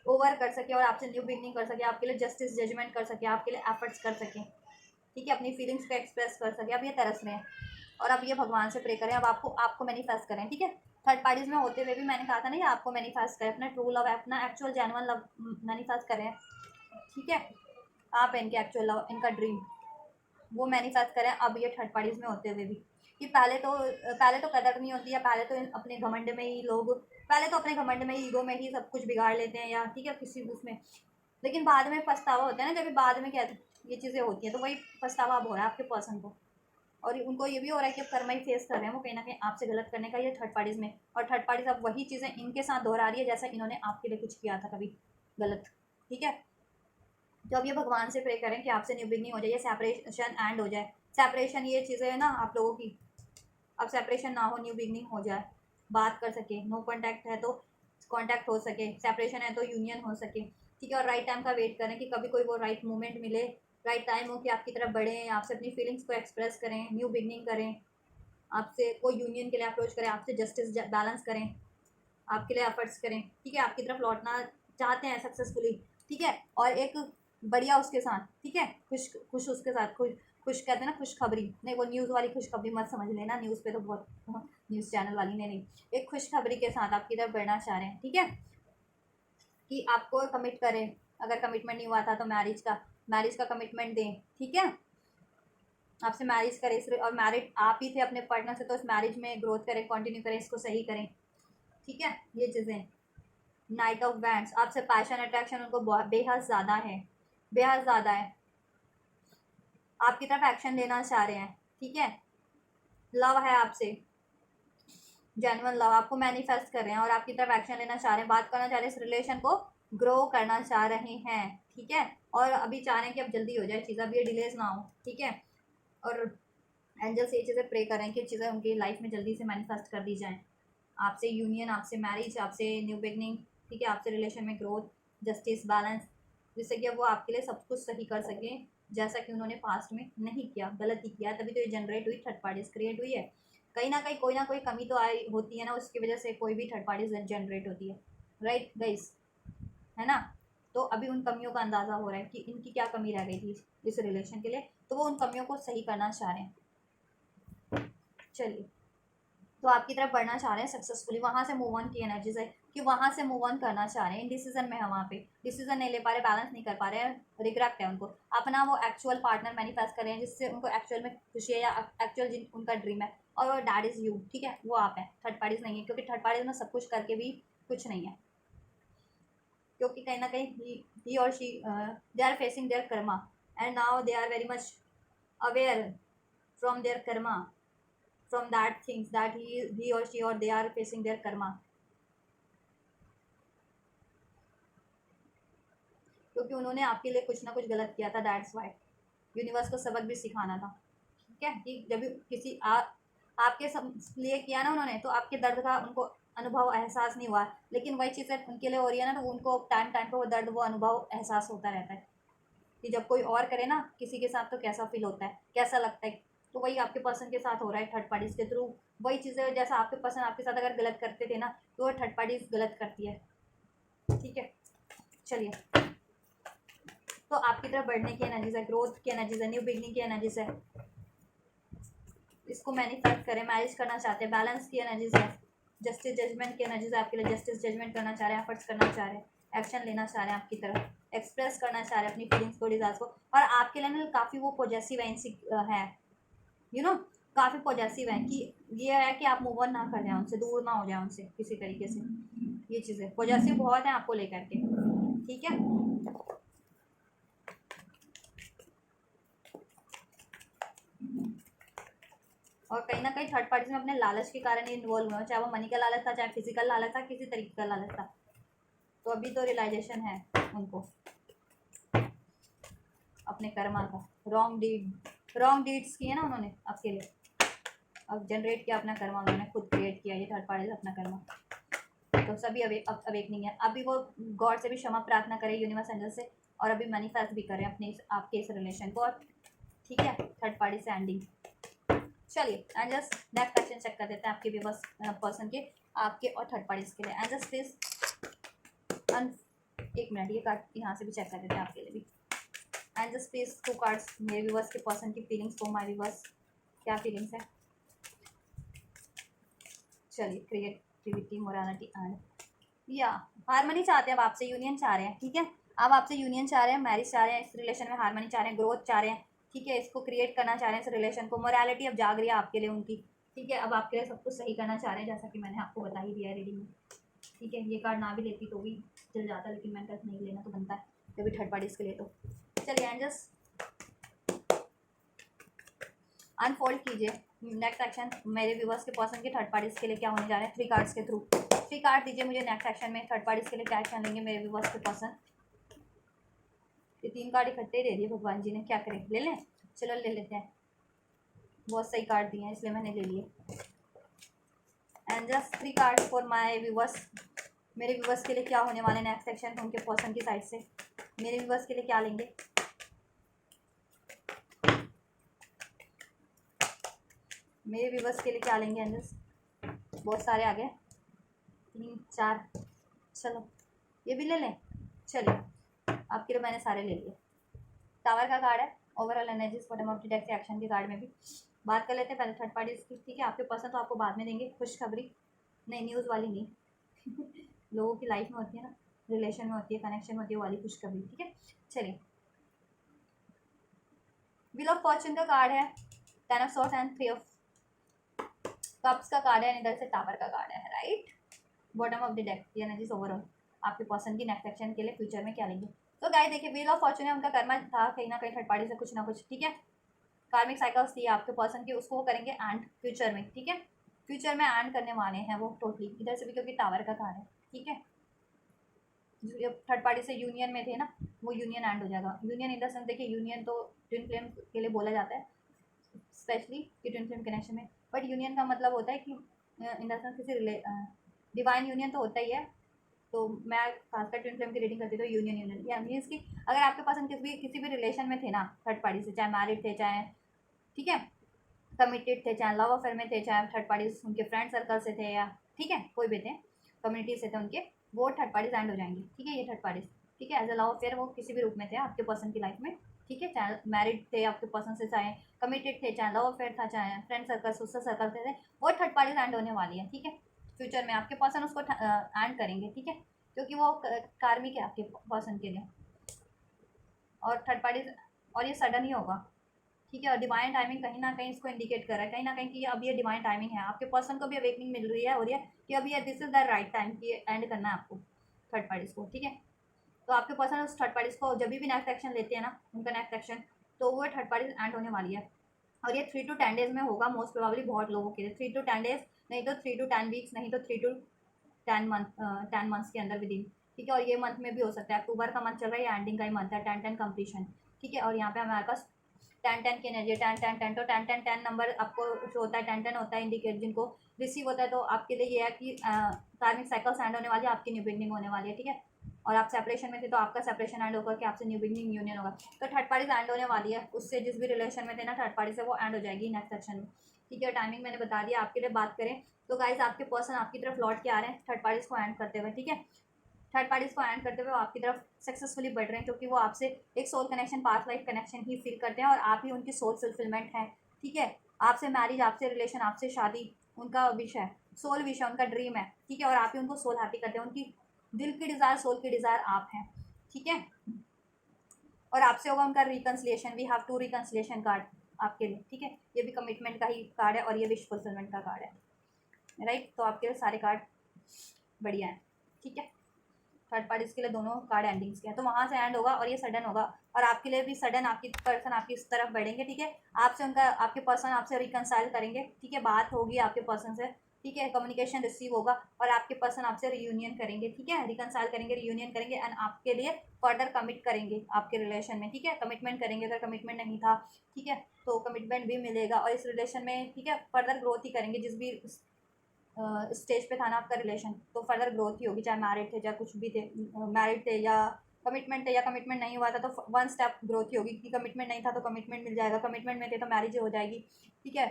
ओवर कर सके, और आपसे न्यू बिगनिंग कर सके, आपके लिए जस्टिस जजमेंट कर सके, आपके लिए एफर्ट्स कर सकें, ठीक है, अपनी फीलिंग्स को एक्सप्रेस कर सके। अब ये तरस रहे हैं, और अब ये भगवान से प्रे करें, अब आपको मैनिफेस्ट करें, ठीक है। थर्ड पार्टीज में होते हुए भी मैंने कहा था ना, ये आपको मैनिफेस्ट करें, अपना ट्रू लव, अपना एक्चुअल जेन्युइन लव मैनिफेस्ट करें, ठीक है। आप इनके एक्चुअल लव, इनका ड्रीम, वो मैनिफेस्ट करें अब ये थर्ड पार्टीज में होते हुए भी। कि पहले तो कदर नहीं होती है, पहले तो अपने घमंड में ही लोग, पहले तो अपने घमंड में ही, ईगो में ही सब कुछ बिगाड़ लेते हैं, या ठीक है किसी उसमें, लेकिन बाद में पछतावा होता है ना, जब बाद में क्या ये चीज़ें होती हैं, तो वही पछतावा अब हो रहा है आपके पर्सन को, और उनको ये भी हो रहा है कि अब कर्मा ही फेस कर रहे हैं वो कहीं ना कहीं आपसे गलत करने का, ये थर्ड पार्टीज में, और थर्ड पार्टीज अब वही चीज़ें इनके साथ दोहरा रही है जैसा इन्होंने आपके लिए कुछ किया था कभी गलत, ठीक है। तो अब ये भगवान से प्रे करें कि आपसे न्यू बिगनिंग हो जाए, ये सेपरेशन एंड हो जाए, सेपरेशन ये चीज़ें है ना आप लोगों की, अब सेपरेशन ना हो, न्यू बिगनिंग हो जाए, बात कर सके, नो कॉन्टैक्ट है तो कांटेक्ट हो सके, सेपरेशन है तो यूनियन हो सके, ठीक है। और राइट टाइम का वेट करें कि कभी कोई वो राइट मोमेंट मिले, राइट टाइम हो कि आपकी तरफ बढ़ें, आपसे अपनी फीलिंग्स को एक्सप्रेस करें, न्यू बिगनिंग करें, आपसे कोई यूनियन के लिए अप्रोच करें, आपसे जस्टिस बैलेंस करें, आपके लिए एफर्ट्स करें, ठीक है। आपकी तरफ लौटना चाहते हैं सक्सेसफुली, ठीक है। और एक बढ़िया उसके साथ, ठीक है, खुश उसके साथ, खुश कहते हैं ना, खुशखबरी नहीं, वो न्यूज़ वाली खुशखबरी मत समझ लेना, न्यूज़ पे तो बहुत न्यूज़ चैनल वाली नहीं, एक खुशखबरी के साथ आपकी तरफ बढ़ना चाह रहे हैं, ठीक है। कि आपको कमिट करें, अगर कमिटमेंट नहीं हुआ था तो मैरिज का कमिटमेंट दें, ठीक है। आपसे मैरिज करें और मैरिड आप ही थे अपने पार्टनर से, तो इस मैरिज में ग्रोथ करें, कंटिन्यू करें, इसको सही करें, ठीक है। ये चीज़ें। नाइट ऑफ बैंड्स, आपसे पैशन अट्रैक्शन उनको बेहद ज़्यादा है, बेहद ज़्यादा है, आपकी तरफ एक्शन लेना चाह रहे हैं, ठीक है। लव है आपसे, जेन्युइन लव आपको मैनिफेस्ट कर रहे हैं और आपकी तरफ एक्शन लेना चाह रहे हैं, बात करना चाह रहे हैं, इस रिलेशन को ग्रो करना चाह रहे हैं, ठीक है। और अभी चाह रहे हैं कि अब जल्दी हो जाए चीज़, अब ये डिलेज ना हो, ठीक है। और एंजल से ये चीज़ें प्रे करें कि चीज़ें उनकी लाइफ में जल्दी से मैनिफेस्ट कर दी जाएँ, आपसे यूनियन, आपसे मैरिज, आपसे न्यू बिगनिंग, ठीक है, आपसे रिलेशन में ग्रोथ, जस्टिस, बैलेंस, जिससे कि अब वो आपके लिए सब कुछ सही कर सकें, जैसा कि उन्होंने पास्ट में नहीं किया, गलती किया, तभी तो ये जनरेट हुई, थर्ड पार्टीज क्रिएट हुई है। कहीं ना कहीं कोई ना कोई कमी तो आई होती है ना, उसकी वजह से कोई भी थर्ड पार्टीज जनरेट होती है, राइट गाइस, है ना। तो अभी उन कमियों का अंदाज़ा हो रहा है कि इनकी क्या कमी रह गई थी इस रिलेशन के लिए, तो वो उन कमियों को सही करना चाह रहे हैं। चलिए, तो आपकी तरफ बढ़ना चाह रहे हैं सक्सेसफुली, वहाँ से मूव ऑन की एनर्जीज है कि वहाँ से मूव ऑन करना चाह रहे हैं, डिसीजन में है, वहाँ पे डिसीजन नहीं ले पा रहे, बैलेंस नहीं कर पा रहे हैं, रिग्रेट है उनको, अपना वो एक्चुअल पार्टनर मैनिफेस्ट कर रहे हैं जिससे उनको एक्चुअल में खुशी है या एक्चुअल जिन उनका ड्रीम है, और वो डैट इज़ यू, ठीक है, वो आप हैं, थर्ड पार्टीज नहीं है, क्योंकि थर्ड पार्टीज में सब कुछ करके भी कुछ नहीं है, क्योंकि कहीं ना कहीं ही और she they are facing their karma and now they are very much aware from their karma, from that things that he or she or they are facing their karma, क्योंकि उन्होंने आपके लिए कुछ ना कुछ गलत किया था, दैट्स वाई यूनिवर्स को सबक भी सिखाना था, ठीक है। कि जब भी किसी आपके लिए किया ना उन्होंने, तो आपके दर्द का उनको अनुभव एहसास नहीं हुआ, लेकिन वही चीज़ें उनके लिए हो रही है ना, तो उनको टाइम टाइम पर वो दर्द, वो अनुभव एहसास होता रहता है कि जब कोई और करे ना किसी के साथ तो कैसा फील होता है, कैसा लगता है, तो वही आपके पर्सन के साथ हो रहा है थर्ड पार्टीज के थ्रू, वही चीज़ें जैसा आपके पर्सन आपके साथ अगर गलत करते थे ना, तो वो थर्ड पार्टीज गलत करती है, ठीक है। चलिए, तो आपकी तरफ बढ़ने की एनर्जीज है, ग्रोथ की एनर्जीज है, न्यू बिगनिंग की एनर्जीज है, इसको मैनिफेस्ट करें, मैरिज करना चाहते हैं, बैलेंस की एनर्जीज है, जस्टिस जजमेंट की एनर्जीज है, आपके लिए जस्टिस जजमेंट करना चाह रहे हैं, एफर्ट्स करना चाह रहे हैं, एक्शन लेना चाह रहे हैं, आपकी तरफ एक्सप्रेस करना चाह रहे हैं अपनी फीलिंग्स को, डिजायर्स को, और आपके लिए ना काफ़ी वो पॉजेसिव है, यू नो, काफ़ी पॉजेसिव है कि ये है कि आप मूव ऑन ना कर जाए उनसे, दूर ना हो जाए उनसे किसी तरीके से, ये चीज़ें पॉजेसिव बहुत है आपको लेकर के, ठीक है। और कहीं ना कहीं थर्ड पार्टीज में अपने लालच के कारण ही इन्वॉल्व हुए, चाहे वो मनी का लालच था, चाहे फिजिकल लालच था, किसी तरीके का लालच था, तो अभी तो रियलाइजेशन है उनको अपने कर्मा का, रॉन्ग डीड्स किए ना उन्होंने आपके लिए, अब जनरेट किया अपना कर्मा, उन्होंने खुद क्रिएट किया ये थर्ड पार्टीज अपना कर्मा, तो सभी अवेकनिंग है, अभी वो गॉड से भी क्षमा प्रार्थना करें, यूनिवर्स एंजल से, और अभी मैनिफेस्ट भी करें अपने आपके इस रिलेशन को, ठीक है, थर्ड पार्टी से एंडिंग। चलिए एंजल्स नेक्स्ट क्वेश्चन चेक कर देते हैं आपके व्यूअर्स पर्सन के, आपके और थर्ड पार्टीज के लिए। एंजल्स प्लीज एक मिनट, ये कार्ड यहाँ से भी चेक कर देते हैं आपके लिए भी। एंजल्स प्लीज 2 कार्ड्स मेरे व्यूअर्स के पर्सन की फीलिंग्स को, माय व्यूअर्स क्या फीलिंग्स है। चलिए, क्रिएटिविटी, मोरालिटी एंड या हारमनी चाहते हैं, अब आपसे यूनियन चाह रहे हैं, ठीक है, अब आपसे यूनियन चाह रहे हैं, मैरिज चाह रहे हैं, इस रिलेशन में हारमनी चाह रहे हैं, ग्रोथ चाह रहे हैं, ठीक है, इसको क्रिएट करना चाह रहे हैं इस रिलेशन को, मोरालिटी अब जाग रही है आपके लिए उनकी, ठीक है, अब आपके लिए सब कुछ सही करना चाह रहे हैं, जैसा कि मैंने आपको बता ही दिया है रीडिंग में, ठीक है। ये कार्ड ना भी लेती तो भी चल जाता, लेकिन मैंने कहा नहीं लेना तो बनता है, कभी थर्ड पार्टीज के लिए तो। चलिए एंजल्स अनफोल्ड कीजिए नेक्स्ट एक्शन मेरे व्यूवर्स के पर्सन के थर्ड पार्टीज के लिए क्या होने जा रहे हैं, 3 कार्ड्स के थ्रू। 3 कार्ड दीजिए मुझे, नेक्स्ट एक्शन में थर्ड पार्टीज के लिए क्या एक्शन लेंगे मेरे व्यूवर्स के पर्सन। ये 3 कार्ड इकट्ठे ही दे दिए भगवान जी ने, क्या करें, ले लें, चलो ले लेते हैं, बहुत सही कार्ड दिए हैं इसलिए मैंने ले लिए। And just 3 card for my viewers मेरे व्यूवर्स के लिए क्या होने वाले नेक्स्ट सेक्शन उनके पर्सन की साइड से, मेरे व्यूवर्स के लिए क्या लेंगे, मेरे व्यूवर्स के लिए क्या लेंगे एंजल्स। बहुत सारे आ गए, 3 4, चलो ये भी ले लें। चलिए आपके लिए मैंने सारे ले लिए। टावर का कार्ड है, overall energies bottom of the deck से एक्शन के कार्ड में भी बात कर लेते हैं पहले थर्ड पार्टी की, ठीक है। आपके पसंद तो आपको बाद में देंगे, खुशखबरी नहीं, न्यूज़ वाली नहीं लोगों की लाइफ में होती है ना, रिलेशन में होती है, कनेक्शन में होती है, वाली खुशखबरी, ठीक है। चलिए व्हील ऑफ फॉर्चून का कार्ड है, 10 of swords and 3 of cups का कार्ड है, इधर से टावर का कार्ड है, right. Bottom of the deck ये एनर्जीज ओवरऑल आपके पर्सन की नेक्स्ट एक्शन के लिए फ्यूचर में क्या लेंगे। तो गाइस देखिए व्हील ऑफ फॉर्चून है, उनका कर्मा था कहीं ना कहीं थर्ड पार्टी से कुछ ना कुछ, ठीक है। कार्मिक साइकिल्स थी आपके पर्सन की, उसको वो करेंगे एंड फ्यूचर में, ठीक है। फ्यूचर में एंड करने वाले हैं वो टोटली, इधर से भी क्योंकि टावर का कार्ड है, ठीक है। थर्ड पार्टी से यूनियन में थे ना, वो यूनियन एंड हो जाएगा। यूनियन इन द सेंस देखिए, यूनियन तो ट्विन फ्लेम के लिए बोला जाता है स्पेशली कि ट्विन फ्लेम कनेक्शन में, बट यूनियन का मतलब होता है कि इन द सेंस किसी डिवाइन यूनियन तो होता ही है। तो मैं खासकर ट्विन फ्लेम की रीडिंग करती तो यूनियन या मीन्स कि अगर आपके पास किसी भी रिलेशन में थे ना थर्ड पार्टी से, चाहे मैरिड थे, चाहे ठीक है कमिटेड थे, चाहे लव अफेयर में थे, चाहे थर्ड पार्टीज उनके फ्रेंड सर्कल से थे, या ठीक है कोई भी थे कम्युनिटी से थे उनके, वो थर्ड पार्टीज एंड हो जाएंगे, ठीक है। ये थर्ड पार्टीज, ठीक है, एज अ लव अफेयर वो किसी भी रूप में थे आपके पर्सन की लाइफ में, ठीक है। चाहे मैरिड थे आपके पर्सन से, चाहे कमिटेड थे, चाहे लव अफेयर था, चाहे फ्रेंड सर्कल सोशल सर्कल थे, वो थर्ड पार्टीज एंड होने वाली है, ठीक है। फ्यूचर में आपके पर्सन उसको एंड करेंगे, ठीक है, क्योंकि वो कार्मिक है आपके पर्सन के लिए, और थर्ड पार्टीज, और ये सडन ही होगा, ठीक है। और डिवाइन टाइमिंग कहीं ना कहीं इसको इंडिकेट कर रहा है, कहीं ना कहीं कि अब ये डिवाइन टाइमिंग है, आपके पर्सन को भी अवेकनिंग मिल रही है और ये कि अब ये this is the right time कि एंड करना है आपको थर्ड पार्टीज को, ठीक है। तो आपके पर्सन उस थर्ड पार्टीज को जब भी नेक्स्ट एक्शन लेते हैं ना, उनका नेक्स्ट एक्शन, तो वो थर्ड पार्टीज एंड होने वाली है, और ये 3 to 10 डेज में होगा मोस्ट प्रोबेबली बहुत लोगों के लिए। 3 to 10 डेज, नहीं तो 3 to 10 वीक्स, नहीं तो 3 to 10 मंथ्स के अंदर विद इन, ठीक है। और ये मंथ में भी हो सकता है, अक्टूबर का मंथ चल रहा है, ये एंडिंग का ही मंथ है, 10-10 कंप्लीशन, ठीक है। और यहाँ पे हमारे पास 10-10 की एनर्जी, 10-10-10, तो 10-10-10 नंबर आपको जो होता है 10-10 होता है इंडिकेट, जिनको रिसीव होता है, तो आपके लिए ये है कि कार्मिक साइकिल एंड होने वाली है, आपकी न्यू बिगनिंग होने वाली है, ठीक है। और आप सेपरेशन में थे तो आपका सेपरेशन एंड होकर के आपसे न्यू बिगनिंग यूनियन होगा, तो थर्ड पार्टी एंड होने वाली है, उससे जिस भी रिलेशन में थे ना थर्ड पार्टी से, वो एंड हो जाएगी नेक्स्ट सेक्शन में, ठीक है। टाइमिंग मैंने बता दिया। आपके लिए बात करें तो गाइस आपके पर्सन आपकी तरफ लौट के आ रहे हैं थर्ड पार्टीज को एंड करते हुए, ठीक है। थर्ड पार्टीज को एंड करते हुए आपकी तरफ सक्सेसफुली बढ़ रहे हैं, क्योंकि वो आपसे एक soul connection, past life connection ही फील करते हैं, और आप ही उनकी सोल फुलफिलमेंट है, ठीक है। आपसे मैरिज, आपसे रिलेशन, आपसे शादी उनका विश है, सोल विश है, उनका ड्रीम है, ठीक है। और आप ही उनको सोल हैप्पी करते हैं, उनकी दिल की डिज़ायर, सोल की डिज़ायर आप हैं, ठीक है। और आपसे होगा उनका reconciliation, we have 2 reconciliation card आपके लिए, ठीक है। ये भी कमिटमेंट का ही कार्ड है और ये विश फुलफिलमेंट का कार्ड है, राइट। तो आपके लिए सारे कार्ड बढ़िया है, ठीक है। थर्ड पार्टीज के लिए दोनों कार्ड एंडिंग्स के हैं, तो वहाँ से एंड होगा और ये सडन होगा, और आपके लिए भी सडन आपकी पर्सन आपकी इस तरफ बढ़ेंगे, ठीक है। आपसे उनका, आपके पर्सन आपसे रिकनसाइल करेंगे, ठीक है, बात होगी आपके पर्सन से, ठीक है, कम्युनिकेशन रिसीव होगा, और आपके पर्सन आपसे रियूनियन करेंगे, ठीक है, रिकनसाइल करेंगे, रियूनियन करेंगे, एंड आपके लिए फर्दर कमिट करेंगे आपके रिलेशन में, ठीक है। कमिटमेंट करेंगे, अगर कमिटमेंट नहीं था, ठीक है, तो कमिटमेंट भी मिलेगा, और इस रिलेशन में, ठीक है, फर्दर ग्रोथ ही करेंगे। जिस भी स्टेज पे था ना आपका रिलेशन, तो फर्दर ग्रोथ ही होगी, चाहे मैरिड थे, चाहे कुछ भी थे, मैरिड थे या कमिटमेंट थे, या कमिटमेंट नहीं हुआ था तो 1 स्टेप ग्रोथ ही होगी, कि कमिटमेंट नहीं था तो कमिटमेंट मिल जाएगा, कमिटमेंट में थे तो मैरिज हो जाएगी, ठीक है।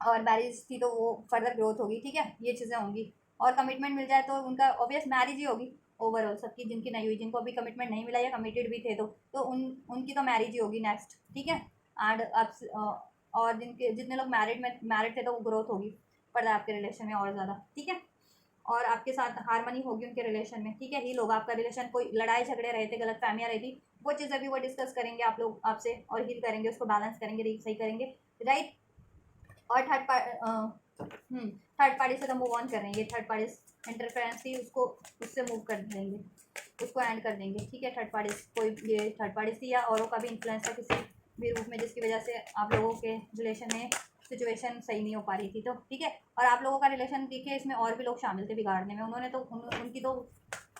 और मैरिज थी तो वो फर्दर ग्रोथ होगी, ठीक है, ये चीज़ें होंगी। और कमिटमेंट मिल जाए तो उनका ऑब्वियस मैरिज ही होगी ओवरऑल सबकी, जिनकी नहीं हुई, जिनको अभी कमिटमेंट नहीं मिला या कमिटेड भी थे तो उनकी तो मैरिज ही होगी नेक्स्ट, ठीक है। एंड अब और जिनके जितने लोग मैरिड थे तो वो ग्रोथ होगी फर्दर आपके रिलेशन में और ज़्यादा, ठीक है। और आपके साथ हारमनी होगी उनके रिलेशन में, ठीक है। हील होगा आपका रिलेशन, कोई लड़ाई झगड़े रहे थे, गलत फहमियाँ रही थी, वो चीज़ अभी वो डिस्कस करेंगे आप लोग आपसे, और हील करेंगे, उसको बैलेंस करेंगे, सही करेंगे, राइट। और थर्ड पार्टी से तो मूव ऑन कर रहे हैं, ये थर्ड पार्टी इंटरफेरेंस थी, उसको उससे मूव कर देंगे, उसको एंड कर देंगे, ठीक है। थर्ड पार्टी कोई ये थर्ड पार्टी थी या औरों का भी इन्फ्लुएंस था किसी भी रूप में, जिसकी वजह से आप लोगों के रिलेशन में सिचुएशन सही नहीं हो पा रही थी, तो ठीक है। और आप लोगों का रिलेशन देखिए, इसमें और भी लोग शामिल थे बिगाड़ने में, उन्होंने तो उनकी तो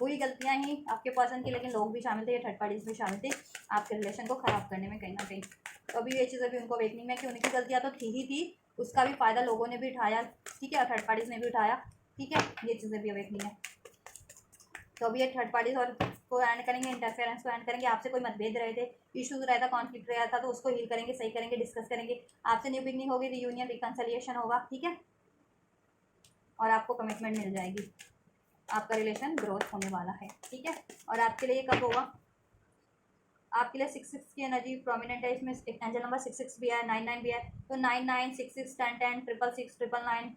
हुई गलतियाँ ही आपके पर्सन की, लेकिन लोग भी शामिल थे, ये थर्ड पार्टीज भी शामिल थे आपके रिलेशन को ख़राब करने में कहीं ना कहीं। तो अभी ये चीज़ अभी उनको अवेकनिंग में कि उनकी गलतियाँ तो थी ही थी, उसका भी फ़ायदा लोगों ने भी उठाया, ठीक है, और थर्ड पार्टीज ने भी उठाया, ठीक है, ये चीज़ें भी अवेकनिंग है। तो अभी ये थर्ड पार्टीज और को एंड करेंगे, इंटरफेरेंस को एंड करेंगे। आपसे कोई मतभेद रहे थे, इश्यूज रहा था, कॉन्फ्लिक्ट रहा था, तो उसको हील करेंगे, सही करेंगे, डिस्कस करेंगे। आपसे न्यू बिगनिंग होगी, रियूनियन, रिकन्सिलिएशन होगा, ठीक है, और आपको कमिटमेंट मिल जाएगी। आपका रिलेशन ग्रोथ होने वाला है, ठीक है। और आपके लिए कब होगा? आपके लिए 6 की एनर्जी प्रोमिनेंट है, इसमें एंजल नंबर 6 भी है, 9 भी है, तो 9 6 10 6 6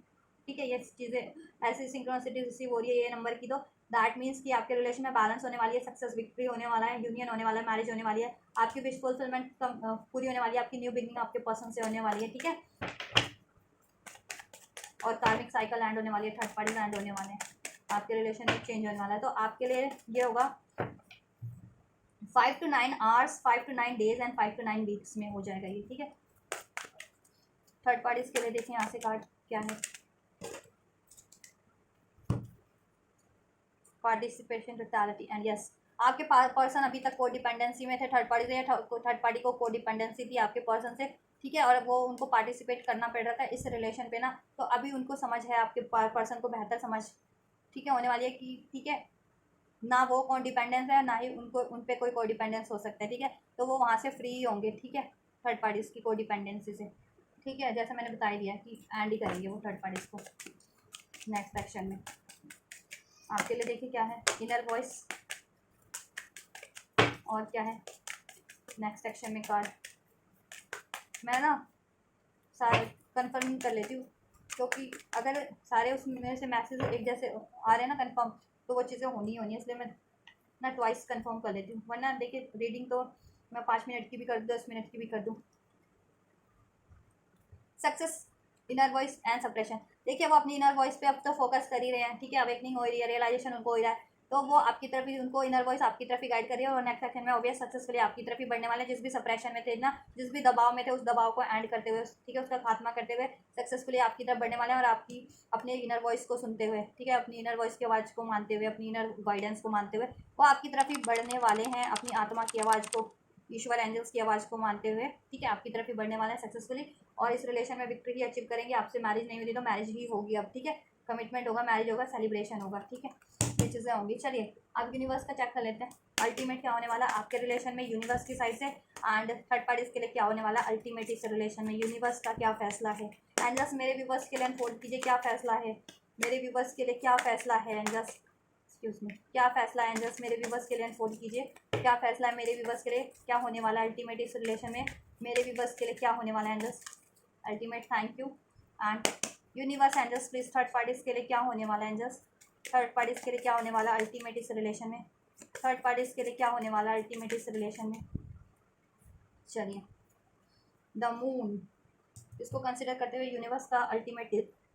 ठीक है। ये चीज़ें ऐसी सिंक्रोनिसिटी रिसीव हो रही है ये नंबर की, तो दैट मीन्स कि आपके रिलेशन में बैलेंस होने वाली है, सक्सेस, विक्ट्री होने वाला है, यूनियन होने वाला है, मैरिज होने वाली है, आपकी विश फुलफिलमेंट पूरी होने वाली है, आपकी न्यू बिगनिंग आपके पर्सन से होने वाली है, ठीक है। और कार्मिक साइकिल एंड होने वाली है, थर्ड पार्टी एंड होने वाले हैं, आपके रिलेशन में चेंज होने वाला है। तो आपके लिए ये होगा 5 to 9 hours, 5 to 9 days and 5 to 9 weeks में हो जाएगा ये, ठीक है। थर्ड पार्टीज के लिए देखिए यहाँ से कार्ड क्या है। पार्टिसिपेशन, टोटलिटी एंड यस, आपके पर्सन अभी तक को डिपेंडेंसी में थे थर्ड पार्टी से, या थर्ड पार्टी को को डिपेंडेंसी थी आपके पर्सन से, ठीक है, और वो उनको पार्टिसिपेट करना पड़ रहा था इस रिलेशन पे ना, तो अभी उनको समझ है, आपके पर्सन को बेहतर समझ, ठीक है, होने वाली है कि ठीक है ना वो कौन डिपेंडेंस है, ना ही उनको उन पर कोई को डिपेंडेंस हो सकता है, ठीक है। तो वो वहाँ से फ्री होंगे, ठीक है, थर्ड पार्टीज़ की को डिपेंडेंसी से, ठीक है। जैसे मैंने बता दिया कि एंड ही करेंगे वो थर्ड पार्टीज़ को नेक्स्ट सेक्शन में। आपके लिए देखिए क्या है, इनर वॉइस, और क्या है नेक्स्ट सेक्शन में कार्ड। मैं ना सारे कंफर्म कर लेती हूँ, क्योंकि अगर सारे उसमें से मैसेज एक जैसे आ रहे हैं ना कंफर्म, तो वो चीज़ें होनी होनी है, इसलिए मैं ना ट्वाइस कंफर्म कर लेती हूँ। वरना देखिए रीडिंग तो मैं 5 मिनट की भी कर दूँ, 10 मिनट की भी कर दूँ। Success, inner voice and suppression. देखिए वो अपनी इनर वॉइस पे अब तो फोकस कर ही रहे हैं, ठीक है, अवेकनिंग हो रही है, रियलाइजेशन उनको हो रहा है, तो वो आपकी तरफ ही, उनको इनर वॉइस आपकी तरफ ही गाइड कर रही है, और नेक्स्ट सेक्शन में ऑब्वियस सक्सेसफुली आपकी तरफ ही बढ़ने वाले हैं। जिस भी सप्रेशन में थे ना, जिस भी दबाव में थे, उस दबाव को एंड करते हुए, ठीक है, उसका खात्मा करते हुए सक्सेसफुली आपकी तरफ बढ़ने वाले हैं, और आपकी अपने इनर वॉइस को सुनते हुए, ठीक है, अपनी इनर वॉइस की आवाज़ को मानते हुए, अपनी इनर गाइडेंस को मानते हुए वो आपकी तरफ ही बढ़ने वाले हैं, अपनी आत्मा की आवाज़ को, ईश्वर एंजल्स की आवाज़ को मानते हुए, ठीक है, आपकी तरफ ही बढ़ने वाला है सक्सेसफुली, और इस रिलेशन में विक्ट्री ही अचीव करेंगे। आपसे मैरिज नहीं हुई तो मैरिज ही होगी अब, ठीक है, कमिटमेंट होगा, मैरिज होगा, सेलिब्रेशन होगा, ठीक है, ये चीज़ें होंगी। चलिए अब यूनिवर्स का चेक कर लेते हैं, अल्टीमेट क्या होने वाला आपके रिलेशन में यूनिवर्स की साइड से, एंड थर्ड पार्टीज के लिए क्या होने वाला अल्टीमेट इस रिलेशन में, यूनिवर्स का क्या फैसला है। एंजल्स मेरे व्यूवर्स के लिए अनफोल्ड कीजिए, क्या फैसला है मेरे व्यूवर्स के लिए, क्या फैसला है एंजल्स, एक्सक्यूज मी, क्या फैसला है एंजल्स मेरे व्यूवर्स के लिए अनफोल्ड कीजिए, क्या फैसला है मेरे व्यूवर्स के लिए, क्या होने वाला है अल्टीमेट इस रिलेशन में, मेरे व्यूवर्स के लिए क्या होने वाला है angels ultimate. Thank you and universe angels please third parties के लिए क्या होने वाला है एंजल्स, थर्ड पार्टीज के लिए क्या होने वाला अल्टीमेट इस रिलेशन में, थर्ड पार्टीज के लिए क्या होने वाला अल्टीमेट इस रिलेशन में। चलिए द मून, इसको कंसिडर करते हुए यूनिवर्स का अल्टीमेट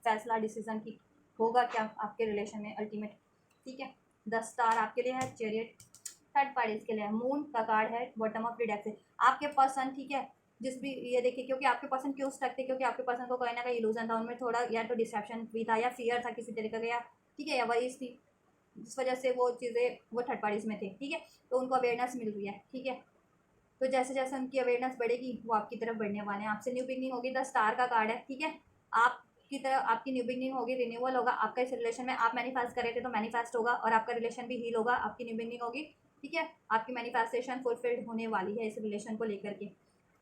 फैसला, डिसीजन की होगा क्या आपके रिलेशन में अल्टीमेट, ठीक है। द स्टार आपके लिए है, चैरियट थर्ड पार्टीज के लिए है, मून का कार्ड है बॉटम ऑफ द डेक से, आपके पर्सन, ठीक है, जिस भी ये देखिए, क्योंकि आपके पर्सन क्यों स्टक थे, क्योंकि आपके पर्सन को कहीं ना कहीं इल्यूजन था, उनमें थोड़ा या तो डिसेप्शन भी था, या फियर था किसी तरीके का, या ठीक है, या वही थी जिस वजह से वो चीज़ें वो थर्ड पार्टीज में थे, ठीक है, तो उनको अवेयरनेस मिल रही है, ठीक है। तो जैसे जैसे उनकी अवेयरनेस बढ़ेगी वो आपकी तरफ बढ़ने वाले हैं, आपसे न्यू बिगनिंग होगी, द स्टार का कार्ड है, ठीक है, आपकी तरफ आपकी न्यू बिगनिंग होगी, रिन्यूअल होगा आपका इस रिलेशन में, आप मैनिफेस्ट कर रहे थे तो मैनिफेस्ट होगा, और आपका रिलेशन भी हील होगा, आपकी न्यू बिगनिंग होगी, ठीक है, आपकी मैनिफेस्टेशन फुलफिल्ड होने वाली है इस रिलेशन को लेकर के,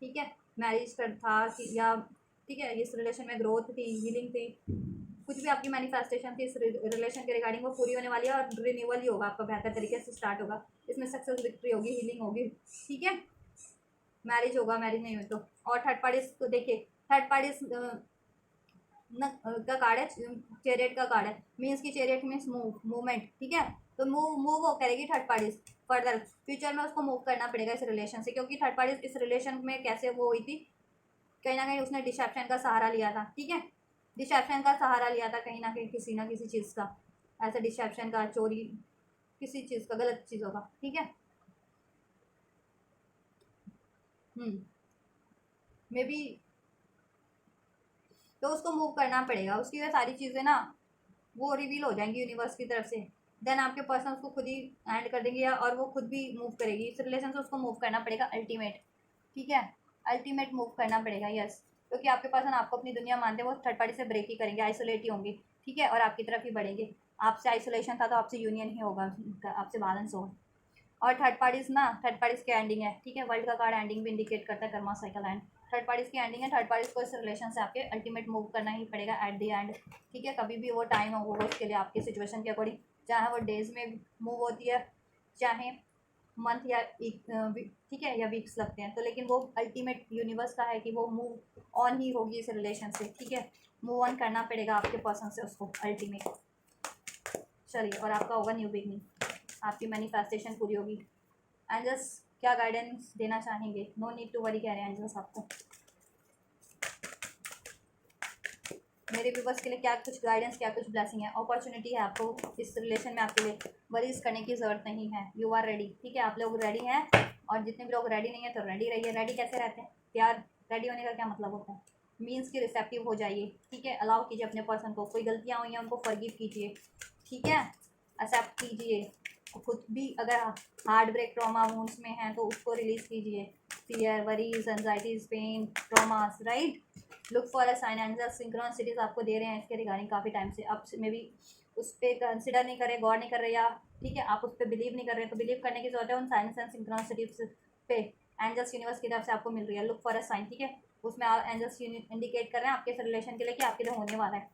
ठीक है, मैरिज कर था या ठीक है, इस रिलेशन में ग्रोथ थी, हीलिंग थी, कुछ भी आपकी मैनिफेस्टेशन थी इस रिलेशन के रिगार्डिंग वो पूरी होने वाली है, और रिन्यूअल ही होगा आपका, बेहतर तरीके से स्टार्ट होगा, इसमें सक्सेस, विक्ट्री होगी, हीलिंग होगी, ठीक है, मैरिज होगा, मैरिज नहीं हुई तो। और थर्ड पार्टीज को देखिए, थर्ड पार्टीज का कार्ड है, चैरियट का कार्ड है, मीन्स की चैरियट मीन्स मूवमेंट, ठीक है, तो मूव वो करेगी थर्ड पार्टीज फर्दर, फ्यूचर में उसको मूव करना पड़ेगा इस रिलेशन से, क्योंकि थर्ड पार्टीज इस रिलेशन में कैसे वो हुई थी, कहीं ना कहीं उसने डिसेप्शन का सहारा लिया था, ठीक है, डिसेप्शन का सहारा लिया था कहीं ना किसी चीज़ का, ऐसा डिसेप्शन का, चोरी, किसी चीज़ का, गलत चीज़ों का, ठीक है, मे बी, तो उसको मूव करना पड़ेगा, उसकी ये सारी चीज़ें ना वो रिवील हो जाएंगी यूनिवर्स की तरफ से, देन आपके पर्सन उसको खुद ही एंड कर देंगे, और वो खुद भी मूव करेगी इस रिलेशन से, उसको मूव करना पड़ेगा अल्टीमेट, ठीक है, अल्टीमेट मूव करना पड़ेगा, यस, क्योंकि आपके पर्सन आपको अपनी दुनिया मानते हैं, वो थर्ड पार्टी से ब्रेक ही करेंगे, आइसोलेट ही होंगे, ठीक है, और आपकी तरफ ही बढ़ेंगे, आपसे आइसोलेशन था तो आपसे यूनियन ही होगा, आपसे बैलेंस होगा। और थर्ड पार्टीज ना, थर्ड पार्टीज की एंडिंग है, ठीक है। वर्ल्ड का कार्ड एंडिंग भी इंडिकेट करता है, Karma cycle and third parties की एंडिंग है। थर्ड पार्टीज को इस रिलेशन से आपके अल्टीमेट मूव करना ही पड़ेगा एट दी एंड, ठीक है। कभी भी वो टाइम होगा उसके लिए आपकी सिचुएशन के अकॉर्डिंग, चाहे वो डेज में मूव होती है, चाहे मंथ या ठीक है, या वीक्स लगते हैं, तो लेकिन वो अल्टीमेट यूनिवर्स का है कि वो मूव ऑन ही होगी इस रिलेशन से, ठीक है। मूव ऑन करना पड़ेगा आपके पर्सन से उसको अल्टीमेट। चलिए, और आपका होगा न्यू बिगनिंग, आपकी मैनिफेस्टेशन पूरी होगी। एंजल्स क्या गाइडेंस देना चाहेंगे? नो नीड टू वरी कह रहे हैं एंजल्स आपको। मेरे व्यूवर्स के लिए क्या कुछ गाइडेंस, क्या कुछ ब्लेसिंग है, अपॉर्चुनिटी है आपको इस रिलेशन में, आपके लिए वरीज करने की ज़रूरत नहीं है। यू आर रेडी, ठीक है। आप लोग रेडी हैं, और जितने भी लोग रेडी नहीं है तो रेडी रहिए। रेडी कैसे रहते हैं? तैयार, रेडी होने का क्या मतलब होता है? मीन्स कि रिसेप्टिव हो जाइए, ठीक है। अलाउ कीजिए अपने पर्सन को, कोई गलतियाँ हुई हैं उनको फॉरगिव कीजिए, ठीक है। एक्सेप्ट कीजिए खुद भी, अगर हार्ट ब्रेक ट्रॉमा वुंड्स में हैं तो उसको रिलीज़ कीजिए। Fear, worries, anxieties, pain, traumas, right. Look for a sign, angel synchronicities आपको दे रहे हैं इसके रिगार्डिंग काफ़ी टाइम से। आप मे बी उस पर कंसिडर नहीं कर रहे, गौर नहीं कर रहे, या ठीक है आप उस पर बिलीव नहीं कर रहे, तो बिलीव करने की जरूरत है उन साइंस एंड सिंक्रोनिसिटीज पे। एंजल्स यूनिवर्स की तरफ से आपको मिल रही है। लुक फॉर अ साइन, ठीक है। उसमें आप एंजल्स इंडिकेट कर रहे हैं आपके इस रिलेशन के लिए कि आपके लिए होने वाला है,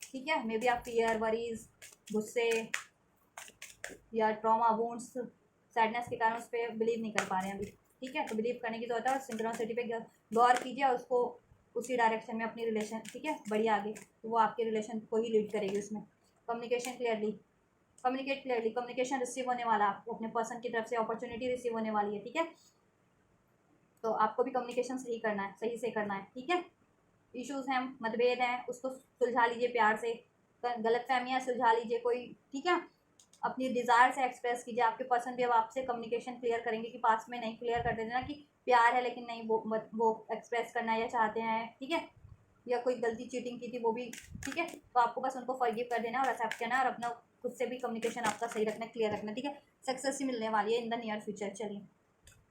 ठीक है। मे बी आप फियर, वरीज, गुस्से या ट्रॉमा, वुंड्स, सैडनेस के कारण उस पर बिलीव नहीं कर पा रहे हैं अभी, ठीक है। तो बिलीव करने की जरूरत है, और सिंक्रोनिसिटी पे गौर कीजिए और उसको उसी डायरेक्शन में अपनी रिलेशन, ठीक है, बढ़िए आगे, तो वो आपके रिलेशन को ही लीड करेगी उसमें। Communication clearly, communicate clearly, communication receive होने वाला आपको अपने पर्सन की तरफ से, अपॉर्चुनिटी रिसीव होने वाली है, ठीक है। तो आपको भी कम्युनिकेशन सही करना है, सही से करना है, ठीक है। इश्यूज हैं, मतभेद हैं, उसको सुलझा लीजिए प्यार से। गलत फहमियाँ सुलझा लीजिए कोई, ठीक है। अपनी डिज़ायर से एक्सप्रेस कीजिए। आपके पर्सन भी अब आपसे कम्युनिकेशन क्लियर करेंगे कि पास में नहीं क्लियर कर देना कि प्यार है लेकिन नहीं वो एक्सप्रेस करना या चाहते हैं, ठीक है। या कोई गलती चीटिंग की थी वो भी, ठीक है। तो आपको बस उनको फॉरगिव कर देना और एक्सेप्ट करना, और अपना खुद से भी कम्युनिकेशन आपका सही रखना, क्लियर रखना, ठीक है। सक्सेस ही मिलने वाली है इन द नियर फ्यूचर। चलिए,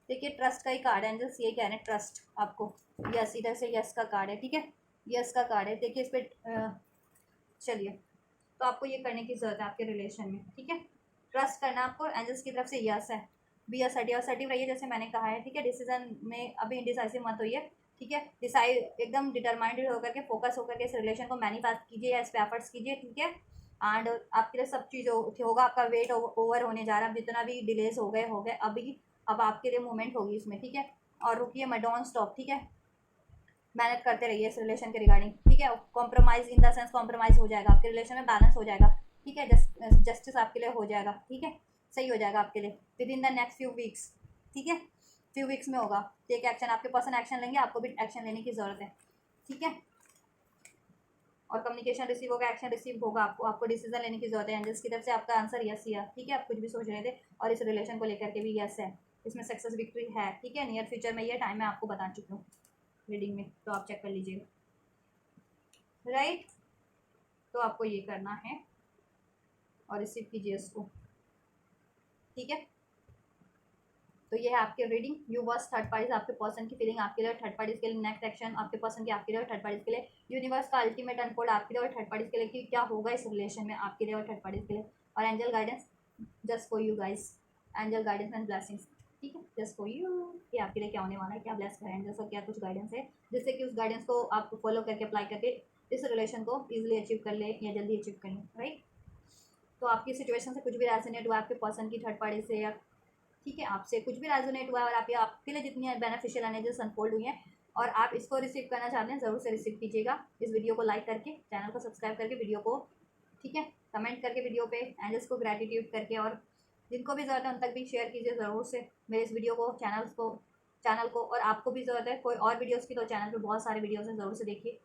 देखिए ट्रस्ट का ही कार्ड है, एंजल्स ये कह रहे हैं ट्रस्ट आपको। यस, इधर से यस का कार्ड है, ठीक है। यस का कार्ड है, देखिए इस पर। चलिए, तो आपको ये करने की ज़रूरत है आपके रिलेशन में, ठीक है। ट्रस्ट करना आपको, एंजल्स की तरफ से यस है। बी असर्टिव, असर्टिव रहिए जैसे मैंने कहा है, ठीक है। डिसीजन में अभी इंडिसाइसिव मत होइए, ठीक है। डिसाइड एकदम डिटरमाइंडेड होकर के, फोकस होकर के इस रिलेशन को मैनिफेस्ट कीजिए, इस पे एफर्ट्स कीजिए, ठीक है। एंड आपके लिए सब चीज़ होगा, आपका वेट ओवर होने जा रहा है, जितना भी डिलेस हो गए अभी, अब आपके लिए मूवमेंट होगी इसमें, ठीक है। और रुकिए, मैं डोंट स्टॉप, ठीक है। मेहनत करते रहिए इस रिलेशन के रिगार्डिंग, ठीक है। Compromise in the sense compromise हो जाएगा आपके रिलेशन में, बैलेंस हो जाएगा, ठीक है। जस्टिस आपके लिए हो जाएगा, ठीक है। सही हो जाएगा आपके लिए with in the next few weeks, ठीक है। फ्यू वीक्स में होगा। टेक एक्शन, आपके पर्सन एक्शन लेंगे, आपको भी एक्शन लेने की ज़रूरत है, ठीक है। और कम्युनिकेशन रिसीव होगा, एक्शन रिसीव होगा, आपको डिसीजन लेने की जरूरत है। एंजल्स की तरफ से आपका आंसर यस ही है, ठीक है। आप कुछ भी सोच रहे थे और इस रिलेशन को लेकर के भी यस है, इसमें सक्सेस विक्ट्री है, ठीक है। नियर फ्यूचर में ये टाइम मैं आपको बता चुकी हूँ रीडिंग में, तो आप चेक कर लीजिएगा, राइट। तो आपको ये करना है और रिसीव कीजिए इसको, ठीक है। तो ये है आपके reading. Universe third parties, आपके पर्सन की फीलिंग आपके लिए, थर्ड पार्टीज के लिए नेक्स्ट एक्शन आपके पर्सन की आपके लिए और थर्ड पार्टीज के लिए, यूनिवर्स का अल्टीमेट अनफोल्ड आपके लिए और थर्ड पार्टीज के लिए कि क्या होगा इस रिलेशन में आपके लिए और थर्ड पार्टीज के लिए, और angel guidance just for you guys, angel guidance and blessings, ठीक है, जस्ट फॉर यू, कि आपके लिए क्या होने वाला है, क्या ब्लेस करें एंजल्स और क्या कुछ गाइडेंस है, जिससे कि उस गाइडेंस को आप फॉलो करके अप्लाई करके इस रिलेशन को ईजिली अचीव कर ले या जल्दी अचीव कर लें, राइट। तो आपकी सिचुएशन से कुछ भी रेजोनेट हुआ आपके पर्सन की थर्ड पार्टी से, या ठीक है आपसे कुछ भी रेजोनेट हुआ और आपके लिए जितनी बेनिफिशियल एनर्जीज अनफोल्ड हुई हैं और आप इसको रिसीव करना चाहते हैं, ज़रूर से रिसीव कीजिएगा इस वीडियो को लाइक करके, चैनल को सब्सक्राइब करके, वीडियो को, ठीक है, कमेंट करके वीडियो पे एंजल्स को ग्रैटिट्यूड करके, और जिनको भी ज़रूरत है उन तक भी शेयर कीजिए ज़रूर से मेरे इस वीडियो को, चैनल को। और आपको भी ज़रूरत है कोई और वीडियोज़ की, तो चैनल पर बहुत सारे वीडियोज़ हैं, ज़रूर से देखिए,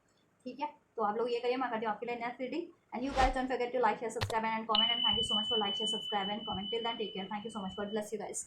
ठीक है। तो आप लोग ये करिए, मैं करती हूँ आपके लिए next reading. And you guys don't forget to like share subscribe and comment, and thank you so much for like share subscribe and comment. Till then take care, thank you so much, God bless you guys.